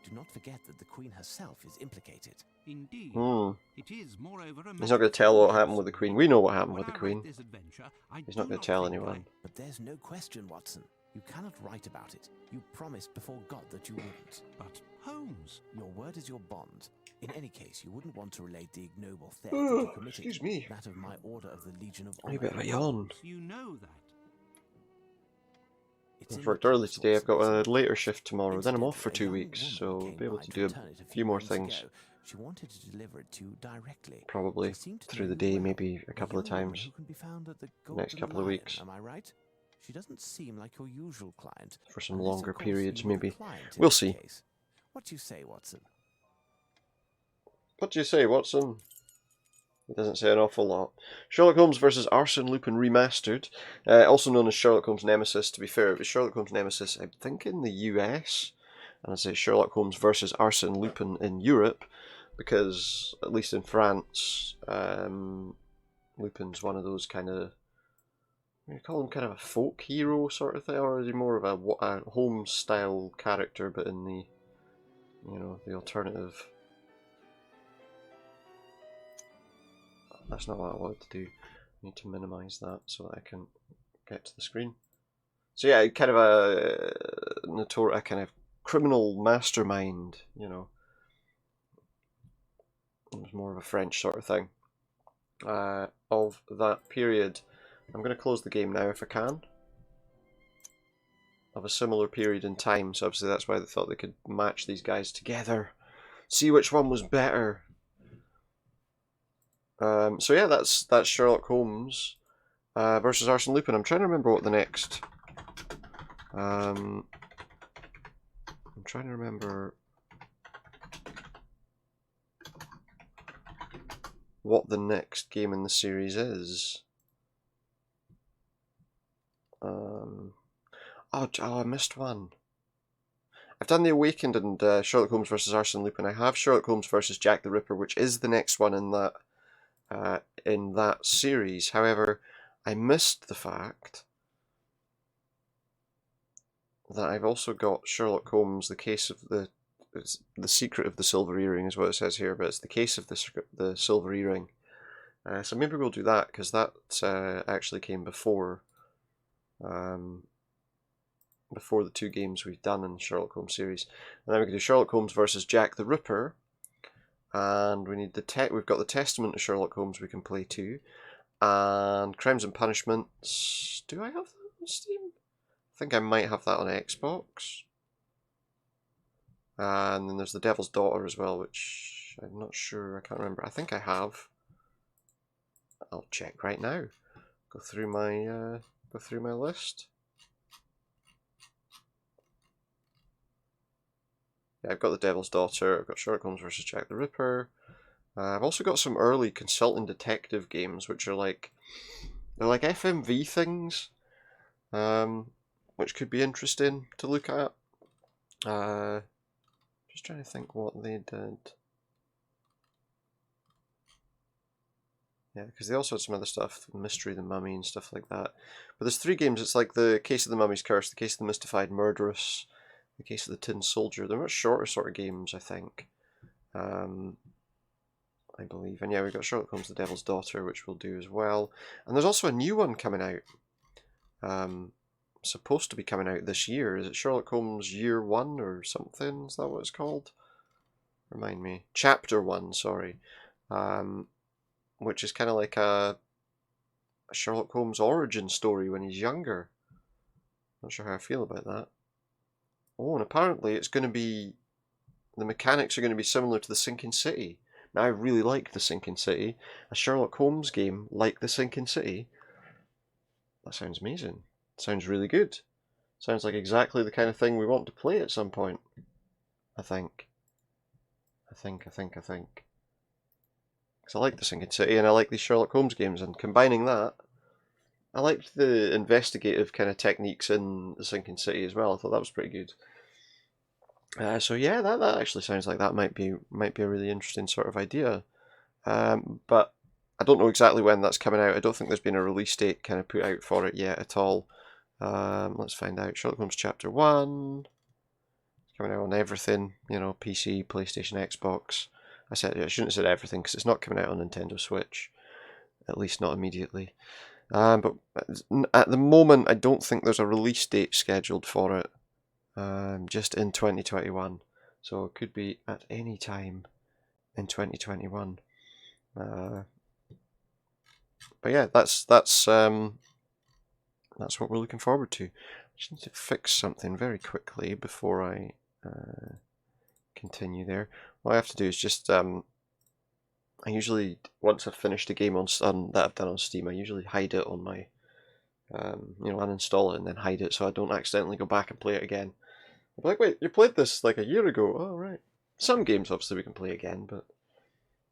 Do not forget that the Queen herself is implicated. Indeed. It is, moreover, he's not going to tell what happened with the Queen. We know what happened with the Queen. He's not going to tell anyone. But there's no question, Watson. You cannot write about it. You promised before God that you wouldn't. But, Holmes... Your word is your bond. In any case, you wouldn't want to relate the ignoble theft that you committed. Excuse me. That of my Order of the Legion of Honor. A bit of a yawn. You know that. I've worked early today. I've got a later shift tomorrow. Then I'm off for 2 weeks, so I'll be able to do a few more things. She wanted to deliver it to you directly. Probably through the day, maybe a couple of times. Next couple of weeks. Am I right? She doesn't seem like your usual client. For some longer periods, maybe. We'll see. What do you say, Watson? What do you say, Watson? He doesn't say an awful lot. Sherlock Holmes vs. Arsène Lupin Remastered, also known as Sherlock Holmes Nemesis. To be fair, it was Sherlock Holmes Nemesis, I think, in the US, and I say Sherlock Holmes vs. Arsène Lupin in Europe, because at least in France, Lupin's one of those kind of, you call him kind of a folk hero sort of thing, or is he more of a Holmes style character, but in the, the alternative. That's not what I wanted to do. I need to minimize that so that I can get to the screen. So yeah, kind of a kind of criminal mastermind, It was more of a French sort of thing. Of that period. I'm going to close the game now if I can. Of a similar period in time, so obviously that's why they thought they could match these guys together. See which one was better. So yeah, that's Sherlock Holmes versus Arsène Lupin. I'm trying to remember what the next. I'm trying to remember what the next game in the series is. Oh, I missed one. I've done The Awakened and Sherlock Holmes versus Arsene Lupin. I have Sherlock Holmes versus Jack the Ripper, which is the next one in that series. However, I missed the fact that I've also got Sherlock Holmes, the case of the secret of the silver earring is what it says here, but it's the case of the silver earring. So maybe we'll do that, because that actually came before the two games we've done in the Sherlock Holmes series. And then we can do Sherlock Holmes versus Jack the Ripper, and we need we've got the Testament of Sherlock Holmes we can play too, and Crimes and Punishments. Do I have that on Steam? I think I might have that on Xbox. And then there's The Devil's Daughter as well, which I'm not sure, I can't remember. I think I have. I'll check right now. Go through my list. Yeah, I've got The Devil's Daughter, I've got Sherlock Holmes vs. Jack the Ripper. I've also got some early consulting detective games, which are they're like FMV things, which could be interesting to look at. Just trying to think what they did. Yeah, because they also had some other stuff, Mystery of the Mummy and stuff like that. But there's 3 games. It's like The Case of the Mummy's Curse, The Case of the Mystified Murderess, The Case of the Tin Soldier. They're much shorter sort of games, I think. I believe. And yeah, we've got Sherlock Holmes, The Devil's Daughter, which we'll do as well. And there's also a new one coming out. Supposed to be coming out this year. Is it Sherlock Holmes Year 1 or something? Is that what it's called? Remind me. Chapter 1, sorry. Which is kind of like a Sherlock Holmes origin story when he's younger. Not sure how I feel about that. Oh, and apparently it's going to be... the mechanics are going to be similar to The Sinking City. Now, I really like The Sinking City. A Sherlock Holmes game like The Sinking City. That sounds amazing. Sounds really good. Sounds like exactly the kind of thing we want to play at some point. I think. Because I like The Sinking City and I like these Sherlock Holmes games, and combining that, I liked the investigative kind of techniques in The Sinking City as well. I thought that was pretty good. So yeah, that actually sounds like that might be a really interesting sort of idea. But I don't know exactly when that's coming out. I don't think there's been a release date kind of put out for it yet at all. Let's find out. Sherlock Holmes Chapter 1. It's coming out on everything, PC, PlayStation, Xbox. I shouldn't have said everything, because it's not coming out on Nintendo Switch. At least not immediately. But at the moment, I don't think there's a release date scheduled for it. Just in 2021. So it could be at any time in 2021. But yeah, that's what we're looking forward to. I just need to fix something very quickly before I continue there. What I have to do is just I usually, once I've finished a game that I've done on Steam, I usually hide it on my uninstall it and then hide it so I don't accidentally go back and play it again. I'm like, wait, you played this like a year ago? Oh, right. Some games obviously we can play again, but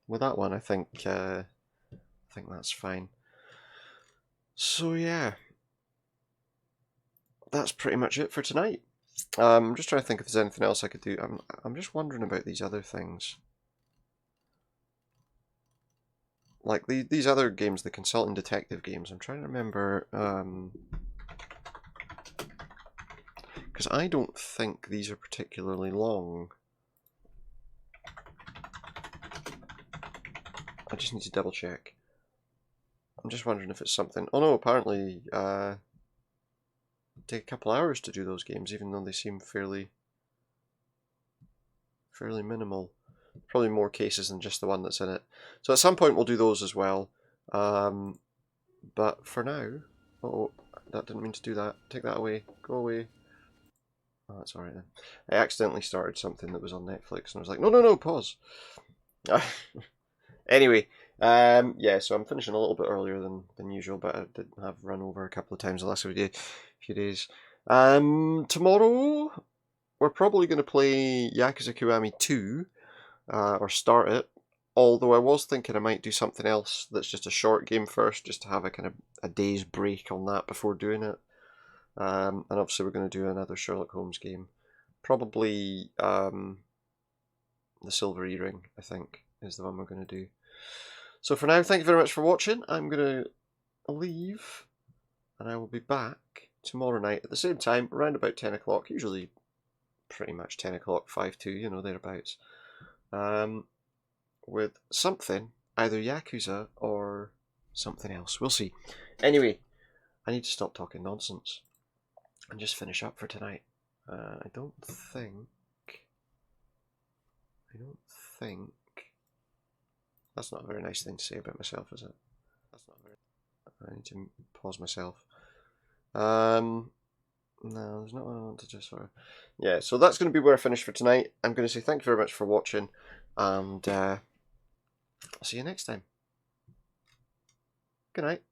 with that one I think that's fine. So yeah, that's pretty much it for tonight. I'm just trying to think if there's anything else I could do. I'm just wondering about these other things. Like these other games, the consulting detective games. I'm trying to remember, because I don't think these are particularly long. I just need to double check. I'm just wondering if it's something... Oh no, apparently take a couple hours to do those games, even though they seem fairly minimal. Probably more cases than just the one that's in it. So at some point we'll do those as well. But for now... Oh, that didn't mean to do that. Take that away. Go away. Oh, that's alright then. I accidentally started something that was on Netflix and I was like, no, pause. Anyway, yeah, so I'm finishing a little bit earlier than usual, but I did have run over a couple of times the last few days. Tomorrow, we're probably going to play Yakuza Kiwami 2, or start it, although I was thinking I might do something else that's just a short game first, just to have a kind of a day's break on that before doing it. And obviously we're going to do another Sherlock Holmes game Probably the silver earring, I think, is the one we're going to do. So for now, thank you very much for watching. I'm going to leave, and I will be back tomorrow night at the same time, around about 10 o'clock, usually pretty much 10 o'clock, 5 to, you know, thereabouts, with something, either Yakuza or something else. We'll see. Anyway, I need to stop talking nonsense and just finish up for tonight. I don't think that's not a very nice thing to say about myself, is it? That's not very. I need to pause myself. No, there's not what I want to just sort of. Yeah, so that's going to be where I finish for tonight. I'm going to say thank you very much for watching, and I'll see you next time. Good night.